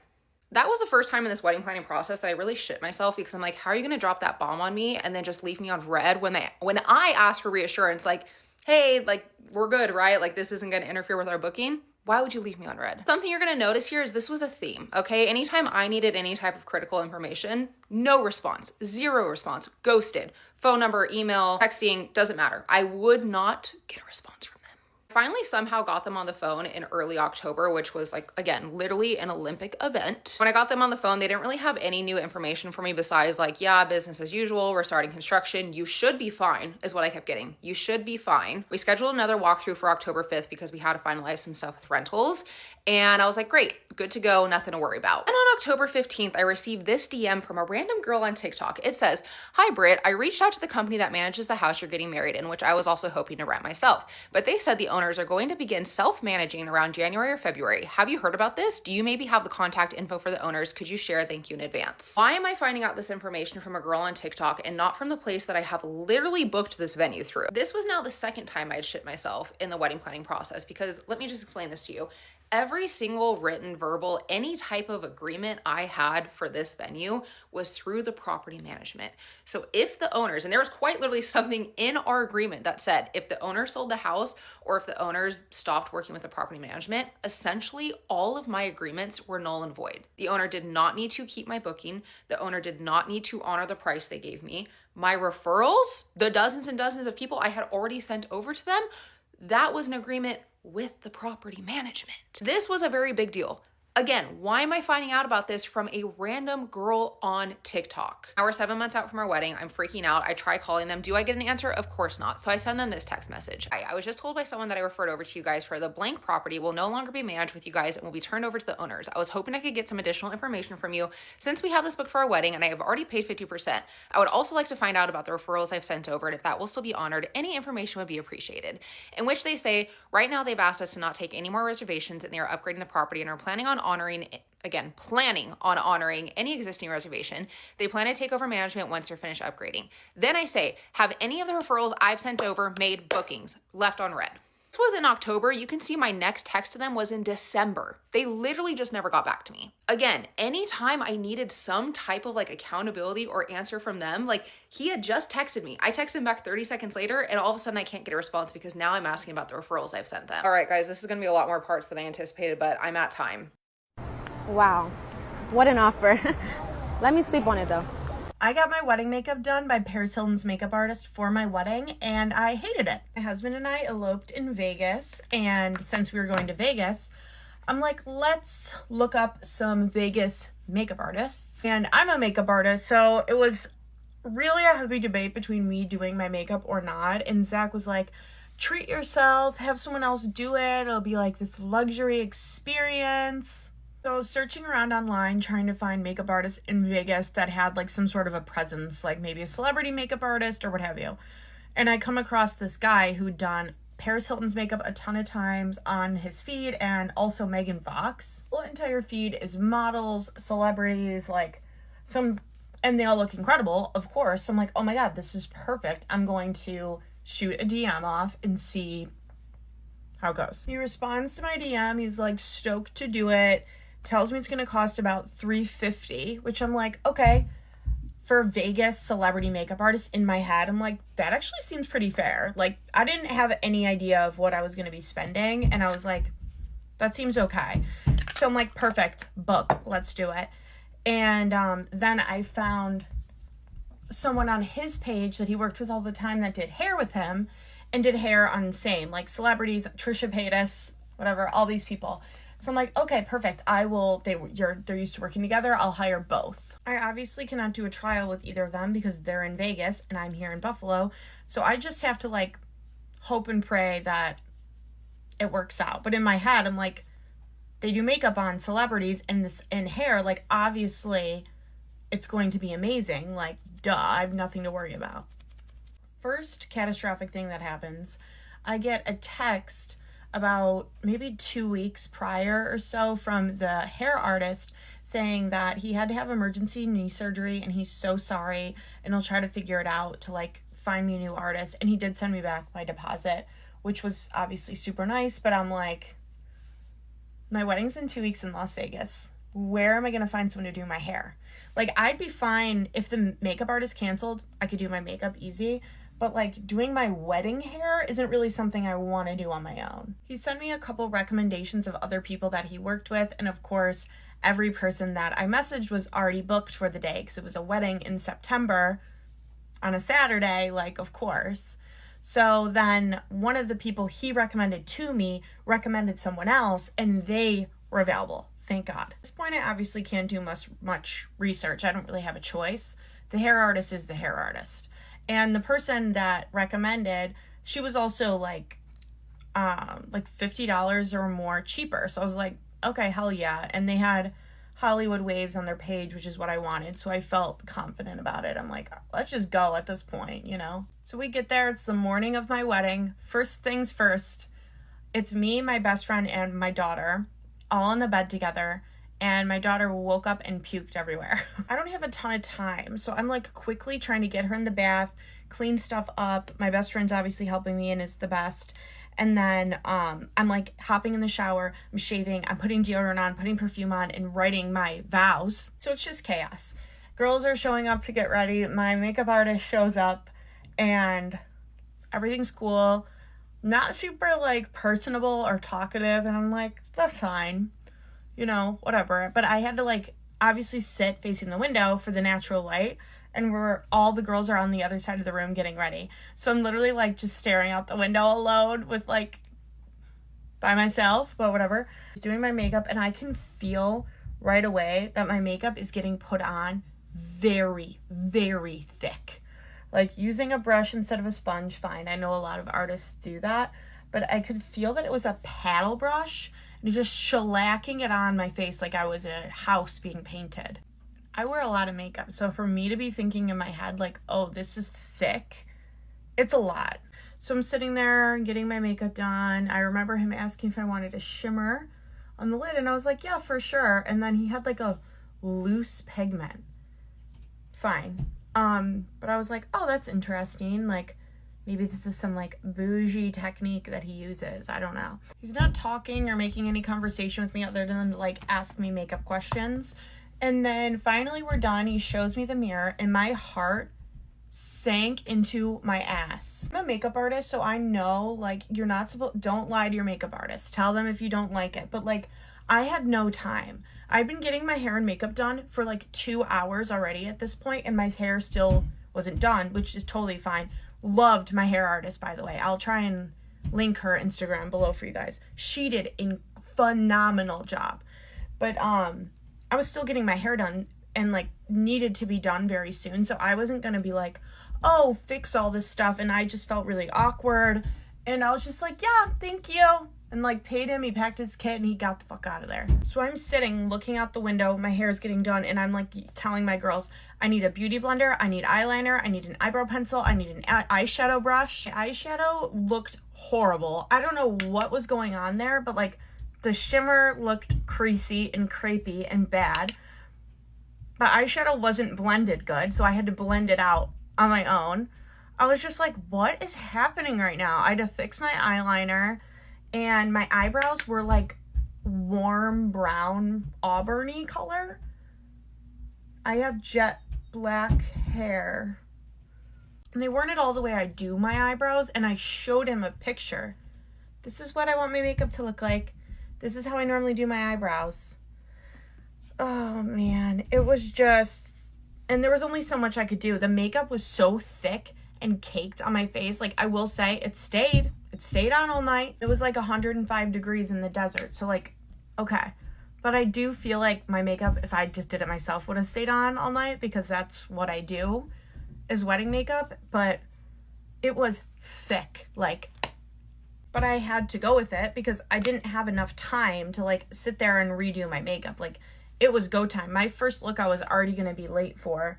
That was the first time in this wedding planning process that I really shit myself, because I'm like, how are you going to drop that bomb on me and then just leave me on red when I asked for reassurance, like, hey, like, we're good, right? Like, this isn't going to interfere with our booking. Why would you leave me on red? Something you're going to notice here is this was a theme, okay? Anytime I needed any type of critical information, no response, zero response, ghosted, phone number, email, texting, doesn't matter. I would not get a response from them. Finally somehow got them on the phone in early October, which was like, again, literally an Olympic event. When I got them on the phone, they didn't really have any new information for me besides like, yeah, business as usual, we're starting construction, you should be fine, is what I kept getting. You should be fine. We scheduled another walkthrough for October 5th because we had to finalize some stuff with rentals. And I was like, great, good to go, nothing to worry about. And on October 15th, I received this DM from a random girl on TikTok. It says, hi Britt, I reached out to the company that manages the house you're getting married in, which I was also hoping to rent myself. But they said the owners are going to begin self-managing around January or February. Have you heard about this? Do you maybe have the contact info for the owners? Could you share? Thank you in advance. Why am I finding out this information from a girl on TikTok and not from the place that I have literally booked this venue through? This was now the second time I'd shit myself in the wedding planning process, because let me just explain this to you. Every single written, verbal, any type of agreement I had for this venue was through the property management. So if the owners, and there was quite literally something in our agreement that said if the owner sold the house or if the owners stopped working with the property management, essentially all of my agreements were null and void. The owner did not need to keep my booking. The owner did not need to honor the price they gave me. My referrals, the dozens and dozens of people I had already sent over to them, that was an agreement with the property management. This was a very big deal. Again, why am I finding out about this from a random girl on TikTok? Now we're 7 months out from our wedding. I'm freaking out. I try calling them. Do I get an answer? Of course not. So I send them this text message. I was just told by someone that I referred over to you guys for the blank property will no longer be managed with you guys and will be turned over to the owners. I was hoping I could get some additional information from you since we have this booked for our wedding and I have already paid 50%. I would also like to find out about the referrals I've sent over, and if that will still be honored, any information would be appreciated. In which they say, right now they've asked us to not take any more reservations and they are upgrading the property and are planning on honoring any existing reservation. They plan to take over management once they're finished upgrading. Then I say, have any of the referrals I've sent over made bookings? Left on red. This was in October. You can see my next text to them was in December. They literally just never got back to me. Again, anytime I needed some type of like accountability or answer from them, like he had just texted me. I texted him back 30 seconds later and all of a sudden I can't get a response because now I'm asking about the referrals I've sent them. All right, guys, this is going to be a lot more parts than I anticipated, but I'm at time. Wow, what an offer. Let me sleep on it though. I got my wedding makeup done by Paris Hilton's makeup artist for my wedding, and I hated it. My husband and I eloped in Vegas, and since we were going to Vegas, I'm like, let's look up some Vegas makeup artists. And I'm a makeup artist, so it was really a heavy debate between me doing my makeup or not. And Zach was like, treat yourself, have someone else do it. It'll be like this luxury experience. So I was searching around online trying to find makeup artists in Vegas that had like some sort of a presence, like maybe a celebrity makeup artist or what have you. And I come across this guy who'd done Paris Hilton's makeup a ton of times on his feed, and also Megan Fox. The entire feed is models, celebrities, like and they all look incredible, of course. So I'm like, oh my God, this is perfect. I'm going to shoot a DM off and see how it goes. He responds to my DM. He's like stoked to do it. Tells me it's going to cost about $350, which I'm like, okay. For a Vegas celebrity makeup artist, in my head, I'm like, that actually seems pretty fair. Like, I didn't have any idea of what I was going to be spending, and I was like, that seems okay. So I'm like, perfect, book, let's do it. And then I found someone on his page that he worked with all the time that did hair with him, and did hair on same, like celebrities, Trisha Paytas, whatever, all these people. So I'm like, okay, perfect. They're used to working together. I'll hire both. I obviously cannot do a trial with either of them because they're in Vegas and I'm here in Buffalo. So I just have to like hope and pray that it works out. But in my head, I'm like, they do makeup on celebrities and hair. Like, obviously it's going to be amazing. Like, duh, I have nothing to worry about. First catastrophic thing that happens, I get a text about maybe 2 weeks prior or so from the hair artist saying that he had to have emergency knee surgery and he's so sorry and he'll try to figure it out to like find me a new artist. And he did send me back my deposit, which was obviously super nice, but I'm like, my wedding's in 2 weeks in Las Vegas. Where am I going to find someone to do my hair? Like, I'd be fine if the makeup artist canceled. I could do my makeup easy. But like doing my wedding hair isn't really something I want to do on my own. He sent me a couple recommendations of other people that he worked with. And of course, every person that I messaged was already booked for the day because it was a wedding in September on a Saturday, like, of course. So then one of the people he recommended to me recommended someone else and they were available. Thank God. At this point, I obviously can't do much research. I don't really have a choice. The hair artist is the hair artist. And the person that recommended, she was also like $50 or more cheaper. So I was like, okay, hell yeah. And they had Hollywood Waves on their page, which is what I wanted. So I felt confident about it. I'm like, let's just go at this point, you know? So we get there. It's the morning of my wedding. First things first, it's me, my best friend, and my daughter all in the bed together. And my daughter woke up and puked everywhere. I don't have a ton of time, so I'm like quickly trying to get her in the bath, clean stuff up. My best friend's obviously helping me and is the best. And then I'm like hopping in the shower, I'm shaving, I'm putting deodorant on, putting perfume on, and writing my vows. So it's just chaos. Girls are showing up to get ready. My makeup artist shows up and everything's cool. Not super like personable or talkative. And I'm like, that's fine. You know, whatever. But I had to like obviously sit facing the window for the natural light, and all the girls are on the other side of the room getting ready. So I'm literally like just staring out the window alone with like by myself, but whatever. Doing my makeup, and I can feel right away that my makeup is getting put on very, very thick. Like using a brush instead of a sponge, fine. I know a lot of artists do that, but I could feel that it was a paddle brush and just shellacking it on my face like I was a house being painted. I wear a lot of makeup, so for me to be thinking in my head like, oh, this is thick, it's a lot. So I'm sitting there getting my makeup done. I remember him asking if I wanted a shimmer on the lid, and I was like, yeah, for sure. And then he had like a loose pigment. Fine. But I was like, oh, that's interesting. Like, maybe this is some like bougie technique that he uses. I don't know. He's not talking or making any conversation with me other than to like ask me makeup questions. And then finally we're done. He shows me the mirror and my heart sank into my ass. I'm a makeup artist, so I know like you're not don't lie to your makeup artist. Tell them if you don't like it. But like I had no time. I've been getting my hair and makeup done for like 2 hours already at this point, and my hair still wasn't done, which is totally fine. Loved my hair artist, by the way. I'll try and link her Instagram below for you guys. She did a phenomenal job. But I was still getting my hair done and like needed to be done very soon. So I wasn't going to be like, oh, fix all this stuff. And I just felt really awkward. And I was just like, yeah, thank you. and like paid him. He packed his kit and he got the fuck out of there. So I'm sitting looking out the window, my hair is getting done, and I'm like telling my girls, I need a beauty blender, I need eyeliner, I need an eyebrow pencil, I need an eyeshadow brush. My eyeshadow looked horrible. I don't know what was going on there, but like the shimmer looked creasy and crepey and bad. The eyeshadow wasn't blended good, so I had to blend it out on my own. I was just like, what is happening right now? I had to fix my eyeliner, and my eyebrows were like warm brown auburny color. I have jet black hair, and they weren't at all the way I do my eyebrows, and I showed him a picture. This is what I want my makeup to look like. This is how I normally do my eyebrows. Oh man, it was just, and there was only so much I could do. The makeup was so thick and caked on my face. Like, I will say, it stayed on all night. It was like 105 degrees in the desert, so like, okay. But I do feel like my makeup, if I just did it myself, would have stayed on all night, because that's what I do, is wedding makeup. But it was thick, like, but I had to go with it because I didn't have enough time to like sit there and redo my makeup. Like, it was go time. My first look I was already going to be late for,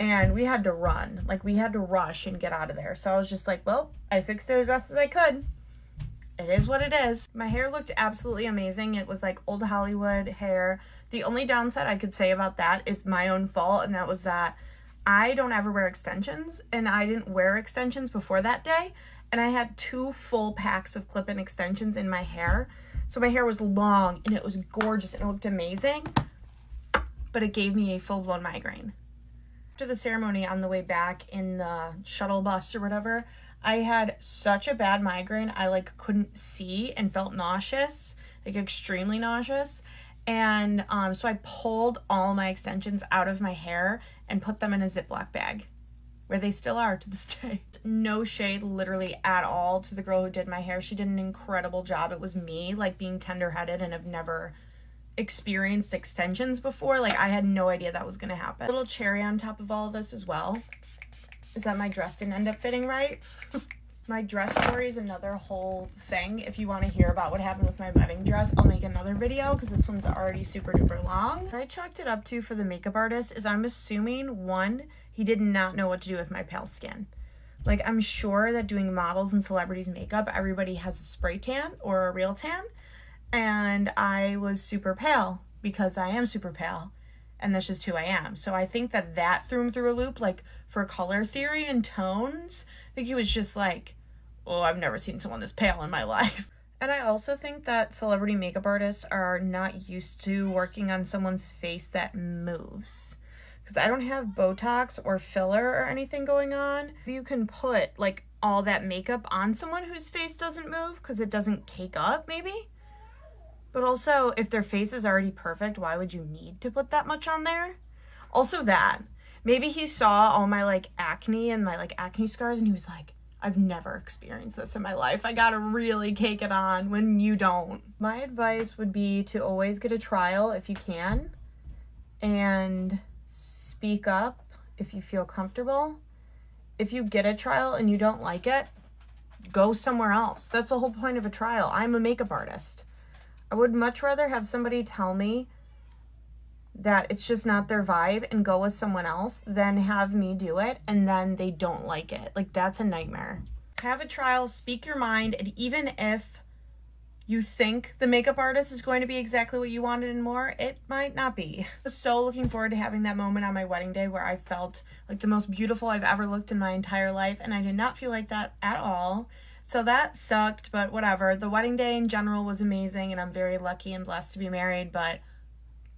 and we had to run. Like, we had to rush and get out of there. So I was just like, well, I fixed it as best as I could. It is what it is. My hair looked absolutely amazing. It was like old Hollywood hair. The only downside I could say about that is my own fault, and that was that I don't ever wear extensions, and I didn't wear extensions before that day, and I had 2 full packs of clip-in extensions in my hair. So my hair was long and it was gorgeous and it looked amazing, but it gave me a full-blown migraine. After the ceremony, on the way back in the shuttle bus or whatever, I had such a bad migraine. I like couldn't see and felt nauseous, like extremely nauseous. And so I pulled all my extensions out of my hair and put them in a Ziploc bag, where they still are to this day. No shade literally at all to the girl who did my hair. She did an incredible job. It was me, like, being tender-headed and have never experienced extensions before. Like, I had no idea that was gonna happen. A little cherry on top of all of this as well is that my dress didn't end up fitting right. My dress story is another whole thing. If you want to hear about what happened with my wedding dress, I'll make another video because this one's already super duper long. What I chalked it up to for the makeup artist is I'm assuming, one, he did not know what to do with my pale skin. Like, I'm sure that doing models and celebrities makeup, everybody has a spray tan or a real tan. And I was super pale because I am super pale. And that's just who I am. So I think that that threw him through a loop. Like, for color theory and tones, I think he was just like, oh, I've never seen someone this pale in my life. And I also think that celebrity makeup artists are not used to working on someone's face that moves. Because I don't have Botox or filler or anything going on. You can put like all that makeup on someone whose face doesn't move because it doesn't cake up, maybe. But also, if their face is already perfect, why would you need to put that much on there? Also that. Maybe he saw all my like acne and my like acne scars and he was like, I've never experienced this in my life. I gotta really cake it on when you don't. My advice would be to always get a trial if you can. And speak up if you feel comfortable. If you get a trial and you don't like it, go somewhere else. That's the whole point of a trial. I'm a makeup artist. I would much rather have somebody tell me that it's just not their vibe and go with someone else than have me do it and then they don't like it. Like, that's a nightmare. Have a trial, speak your mind, and even if you think the makeup artist is going to be exactly what you wanted and more, it might not be. I was so looking forward to having that moment on my wedding day where I felt like the most beautiful I've ever looked in my entire life, and I did not feel like that at all. So that sucked, but whatever. The wedding day in general was amazing, and I'm very lucky and blessed to be married, but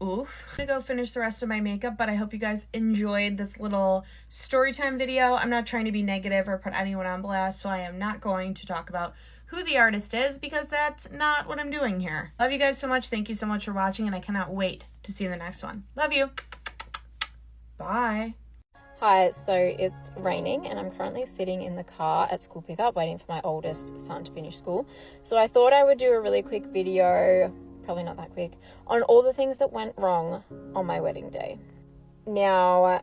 oof. I'm gonna go finish the rest of my makeup, but I hope you guys enjoyed this little story time video. I'm not trying to be negative or put anyone on blast, so I am not going to talk about who the artist is because that's not what I'm doing here. Love you guys so much. Thank you so much for watching, and I cannot wait to see you in the next one. Love you. Bye. Hi, so it's raining and I'm currently sitting in the car at school pickup waiting for my oldest son to finish school. So I thought I would do a really quick video, probably not that quick, on all the things that went wrong on my wedding day. Now,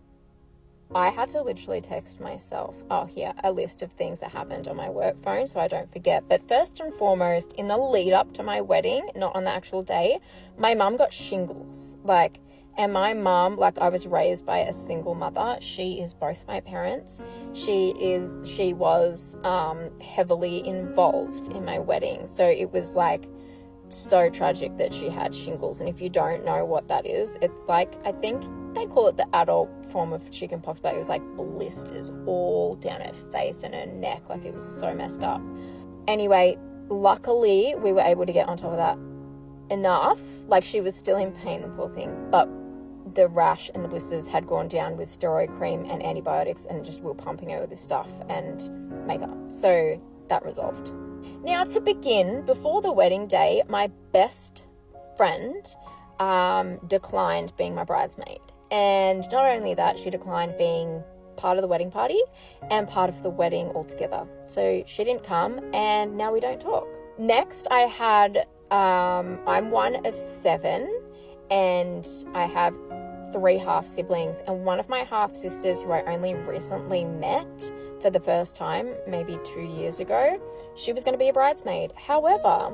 I had to literally text myself, oh, here, a list of things that happened on my work phone so I don't forget. But first and foremost, in the lead up to my wedding, not on the actual day, my mum got shingles. And my mum, I was raised by a single mother. She is both my parents. She was heavily involved in my wedding. So it was so tragic that she had shingles. And if you don't know what that is, it's I think they call it the adult form of chickenpox, but it was blisters all down her face and her neck. It was so messed up. Anyway, luckily we were able to get on top of that enough. She was still in pain, the poor thing, but the rash and the blisters had gone down with steroid cream and antibiotics, and just we were pumping her with this stuff and makeup. So that resolved. Now, to begin, before the wedding day, my best friend declined being my bridesmaid. And not only that, she declined being part of the wedding party and part of the wedding altogether. So she didn't come, and now we don't talk. Next, I had, I'm one of 7, and I have 3 half siblings, and one of my half sisters, who I only recently met for the first time, maybe 2 years ago, she was going to be a bridesmaid. However,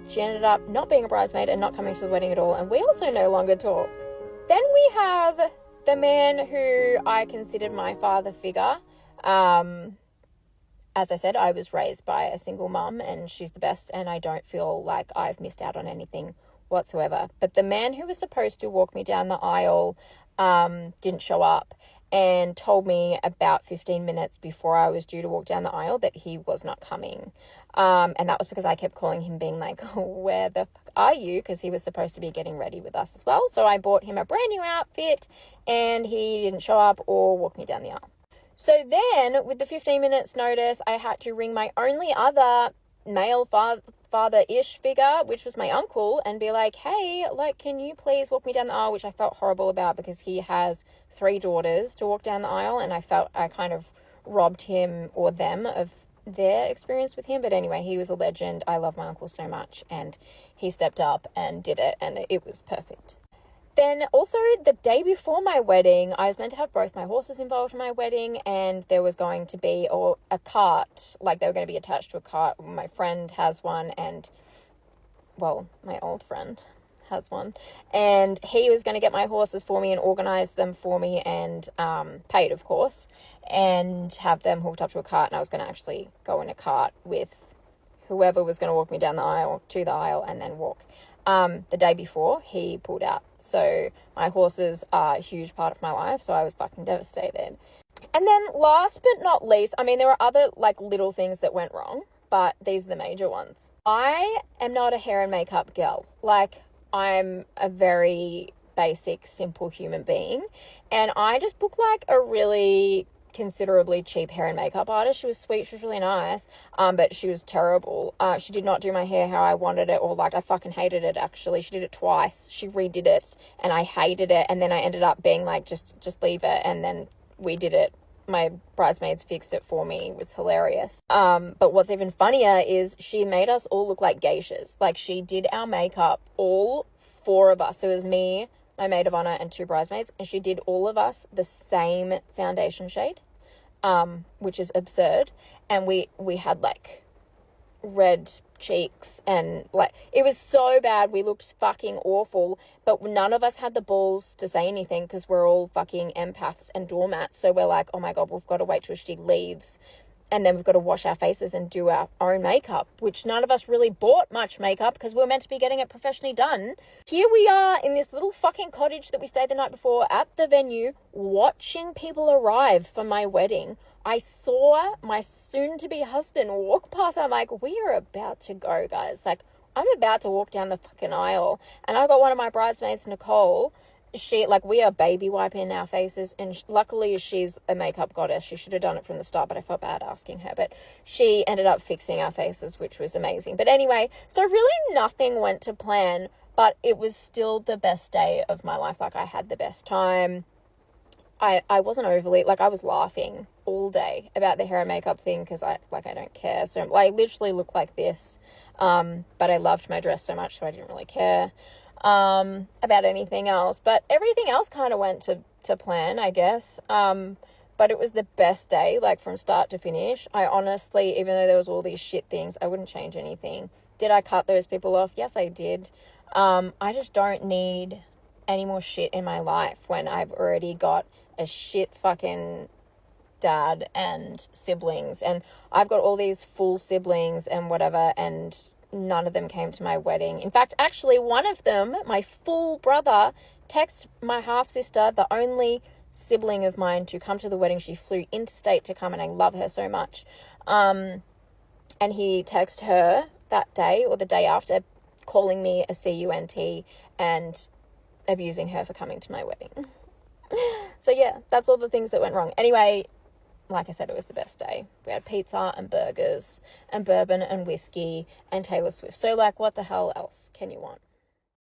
she ended up not being a bridesmaid and not coming to the wedding at all, and we also no longer talk. Then we have the man who I considered my father figure. As I said, I was raised by a single mum, and she's the best, and I don't feel like I've missed out on anything whatsoever. But the man who was supposed to walk me down the aisle didn't show up, and told me about 15 minutes before I was due to walk down the aisle that he was not coming. And that was because I kept calling him, being where the fuck are you? Because he was supposed to be getting ready with us as well. So I bought him a brand new outfit, and he didn't show up or walk me down the aisle. So then, with the 15 minutes notice, I had to ring my only other male father-ish figure, which was my uncle, and be hey, can you please walk me down the aisle, which I felt horrible about because he has 3 daughters to walk down the aisle, and I felt I kind of robbed him or them of their experience with him. But anyway, he was a legend. I love my uncle so much, and he stepped up and did it, and it was perfect. Then also the day before my wedding, I was meant to have both my horses involved in my wedding, and there was going to be a cart, they were going to be attached to a cart. My friend has one, and, well, my old friend has one, and he was going to get my horses for me and organize them for me, and paid, of course, and have them hooked up to a cart, and I was going to actually go in a cart with whoever was going to walk me down the aisle, to the aisle, and then walk. The day before, he pulled out. So my horses are a huge part of my life, so I was fucking devastated. And then last but not least, there were other little things that went wrong, but these are the major ones. I am not a hair and makeup girl. I'm a very basic, simple human being, and I just booked a really considerably cheap hair and makeup artist. She was sweet, she was really nice, but she was terrible. She did not do my hair how I wanted it, or I fucking hated it. Actually, she did it twice. She redid it, and I hated it, and then I ended up being just leave it, and then we did it. My bridesmaids fixed it for me. It was hilarious. But what's even funnier is she made us all look like geishas. She did our makeup, all 4 of us. So it was me, my maid of honor, and 2 bridesmaids, and she did all of us the same foundation shade, which is absurd. And we had red cheeks, and it was so bad. We looked fucking awful, but none of us had the balls to say anything because we're all fucking empaths and doormats. So we're oh my god, we've got to wait till she leaves, and then we've got to wash our faces and do our own makeup, which none of us really bought much makeup because we were meant to be getting it professionally done. Here we are in this little fucking cottage that we stayed the night before at the venue, watching people arrive for my wedding. I saw my soon-to-be husband walk past. I'm we are about to go, guys. I'm about to walk down the fucking aisle. And I got one of my bridesmaids, Nicole. She, we are baby wiping our faces. And luckily, she's a makeup goddess. She should have done it from the start, but I felt bad asking her. But she ended up fixing our faces, which was amazing. But anyway, so really nothing went to plan. But it was still the best day of my life. I had the best time. I wasn't overly, I was laughing all day about the hair and makeup thing because I don't care. So I literally looked like this, but I loved my dress so much, so I didn't really care. about anything else. But everything else kind of went to plan, I guess. But it was the best day, like from start to finish. I honestly, even though there was all these shit things, I wouldn't change anything. Did I cut those people off? Yes, I did. I just don't need any more shit in my life when I've already got a shit fucking dad and siblings, and I've got all these full siblings and whatever, and none of them came to my wedding. In fact, actually, one of them, my full brother, texted my half sister, the only sibling of mine, to come to the wedding. She flew interstate to come, and I love her so much. And he texted her that day or the day after, calling me a cunt and abusing her for coming to my wedding. So yeah, that's all the things that went wrong. Anyway, like I said, it was the best day. We had pizza and burgers and bourbon and whiskey and Taylor Swift. So like, what the hell else can you want?